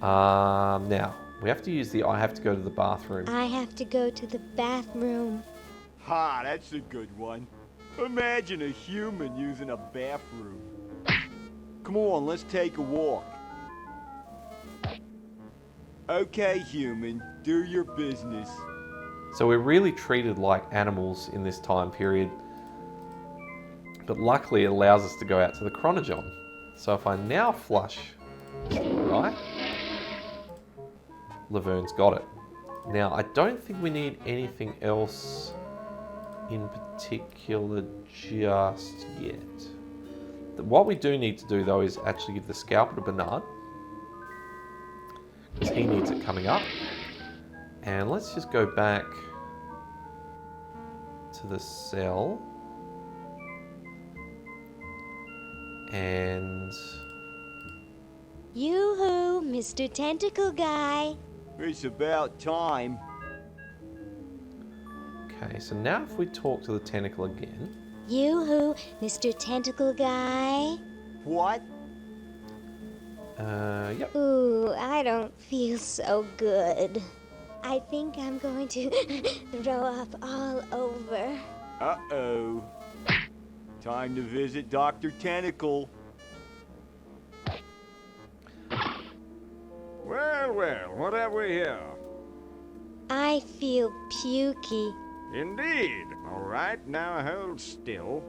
Now, we have to use the I have to go to the bathroom. I have to go to the bathroom. Ha, that's a good one. Imagine a human using a bathroom. Come on, let's take a walk. Okay, human, do your business. So we're really treated like animals in this time period. But luckily it allows us to go out to the chronogon. So if I now flush, right, Laverne's got it. Now I don't think we need anything else in particular just yet. What we do need to do though is actually give the scalpel to Bernard, because he needs it coming up. And let's just go back to the cell. And Yoo-hoo, Mr. Tentacle Guy. It's about time. Okay, so now if we talk to the tentacle again. Yoo-hoo, Mr. Tentacle Guy. What? Yep. Ooh, I don't feel so good. I think I'm going to throw up all over. Uh-oh. Time to visit Dr. Tentacle. Well, well, what have we here? I feel pukey. Indeed. All right, now hold still.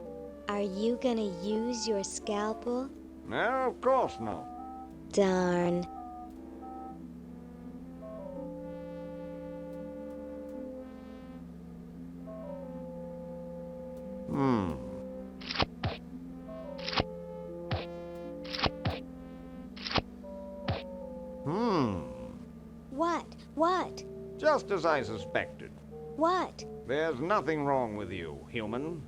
Are you gonna use your scalpel? No, of course not. Darn. What? Just as I suspected. What? There's nothing wrong with you, human.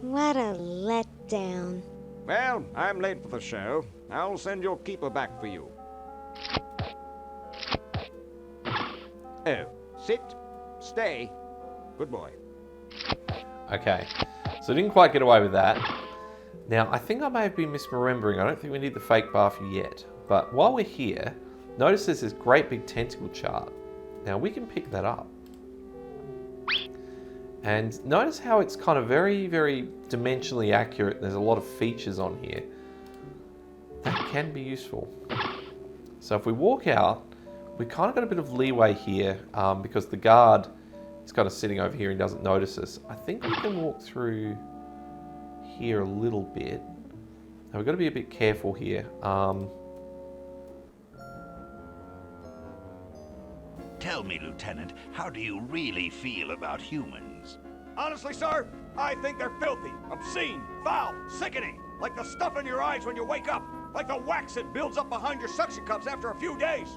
What a letdown. Well, I'm late for the show. I'll send your keeper back for you. Oh, sit, stay. Good boy. Okay, so didn't quite get away with that. Now, I think I may have been misremembering. I don't think we need the fake bath yet. But while we're here, notice there's this great big tentacle chart. Now, we can pick that up. And notice how it's kind of very, very dimensionally accurate. There's a lot of features on here. That can be useful. So if we walk out, we kind of got a bit of leeway here because the guard is kind of sitting over here and doesn't notice us. I think we can walk through here a little bit. Now we've got to be a bit careful here. Tell me, Lieutenant, how do you really feel about humans? Honestly, sir, I think they're filthy, obscene, foul, sickening. Like the stuff in your eyes when you wake up. Like the wax that builds up behind your suction cups after a few days.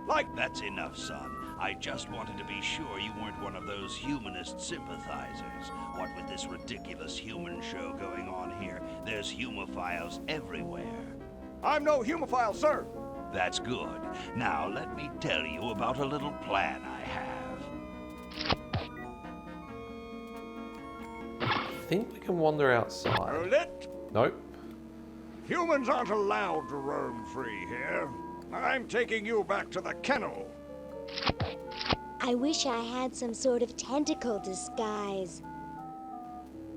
Like... That's enough, son. I just wanted to be sure you weren't one of those humanist sympathizers. What with this ridiculous human show going on here, there's humophiles everywhere. I'm no humophile, sir. That's good. Now let me tell you about a little plan I have. I think we can wander outside. Hold it. Nope. Humans aren't allowed to roam free here. I'm taking you back to the kennel. I wish I had some sort of tentacle disguise.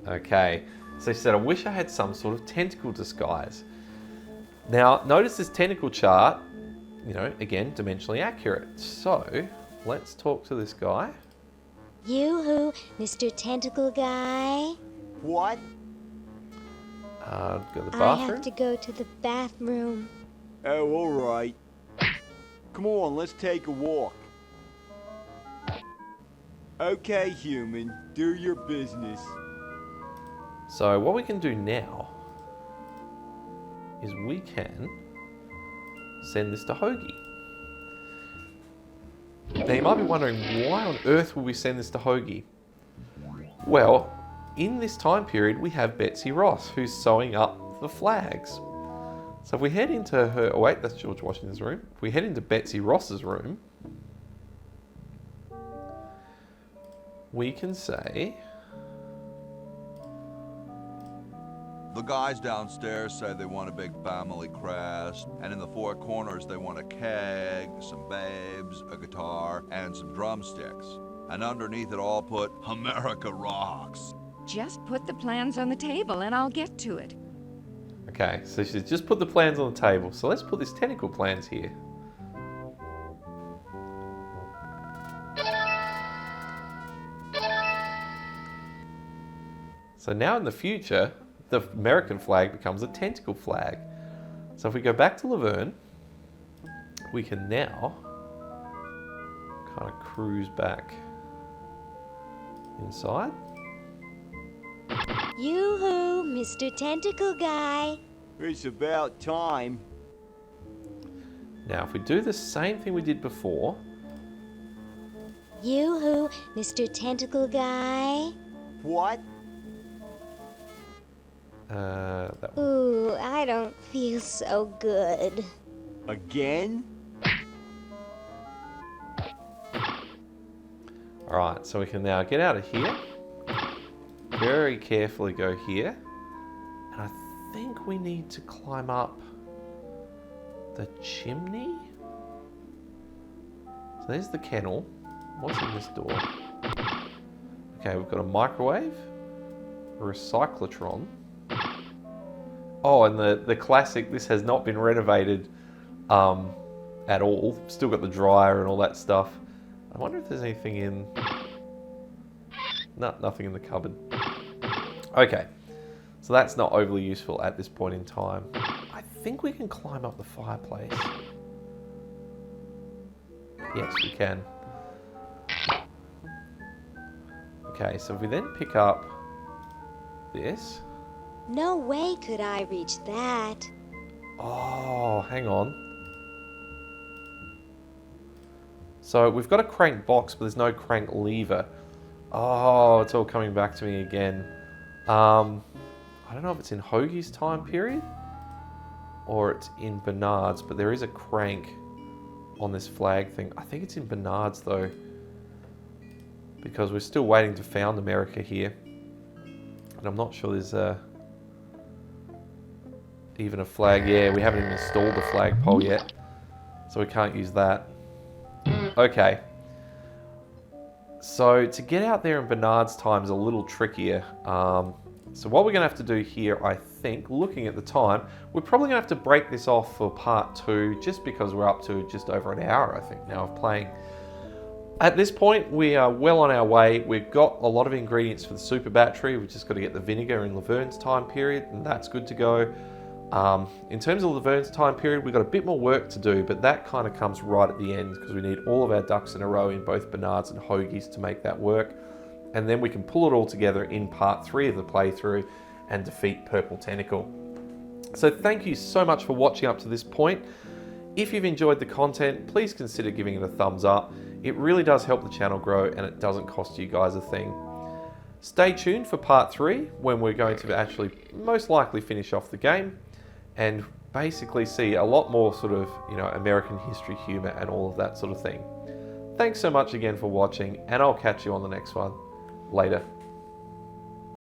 Okay, so she said, I wish I had some sort of tentacle disguise. Now, notice this tentacle chart, you know, again, dimensionally accurate. So, let's talk to this guy. Yoo-hoo, Mr. Tentacle Guy. What? Go to the bathroom. I have to go to the bathroom. Oh, all right. Come on, let's take a walk. Okay, human, do your business. So, what we can do now is we can send this to Hoagie. Now you might be wondering, why on earth would we send this to Hoagie? Well, in this time period we have Betsy Ross who's sewing up the flags. So if we head into her, oh wait, that's George Washington's room. If we head into Betsy Ross's room, we can say, The guys downstairs say they want a big family crest, and in the four corners they want a keg, some babes, a guitar, and some drumsticks. And underneath it all put, America rocks. Just put the plans on the table and I'll get to it. okay, so she says, just put the plans on the table. So let's put these tentacle plans here. So now in the future, the American flag becomes a tentacle flag. So if we go back to Laverne, we can now kind of cruise back inside. Yoo-hoo, Mr. Tentacle Guy. It's about time. Now if we do the same thing we did before, Yoo-hoo, Mr. Tentacle Guy. What? that one. Ooh, I don't feel so good. Again? Alright, so we can now get out of here. Very carefully go here. And I think we need to climb up the chimney. So there's the kennel. What's in this door? Okay, we've got a microwave. A recyclotron. Oh, and the classic, this has not been renovated at all. Still got the dryer and all that stuff. I wonder if there's anything in... No, nothing in the cupboard. Okay, so that's not overly useful at this point in time. I think we can climb up the fireplace. Yes, we can. Okay, so if we then pick up this... No way could I reach that. Oh, hang on. So we've got a crank box, but there's no crank lever. Oh, it's all coming back to me again. I don't know if it's in Hoagie's time period or it's in Bernard's, but there is a crank on this flag thing. I think it's in Bernard's though, because we're still waiting to found America here. And I'm not sure there's even a flag. Yeah, we haven't even installed the flagpole yet, so we can't use that. Okay. So to get out there in Bernard's time is a little trickier. So what we're going to have to do here, I think, looking at the time, we're probably going to have to break this off for part 2, just because we're up to just over an hour, I think, now of playing. At this point, we are well on our way. We've got a lot of ingredients for the super battery. We've just got to get the vinegar in Laverne's time period, and that's good to go. In terms of Laverne's time period, we've got a bit more work to do, but that kind of comes right at the end because we need all of our ducks in a row in both Bernard's and Hoagie's to make that work. And then we can pull it all together in part 3 of the playthrough and defeat Purple Tentacle. So thank you so much for watching up to this point. If you've enjoyed the content, please consider giving it a thumbs up. It really does help the channel grow and it doesn't cost you guys a thing. Stay tuned for part 3 when we're going to actually most likely finish off the game and basically see a lot more sort of, American history humor and all of that sort of thing. Thanks so much again for watching, and I'll catch you on the next one. Later.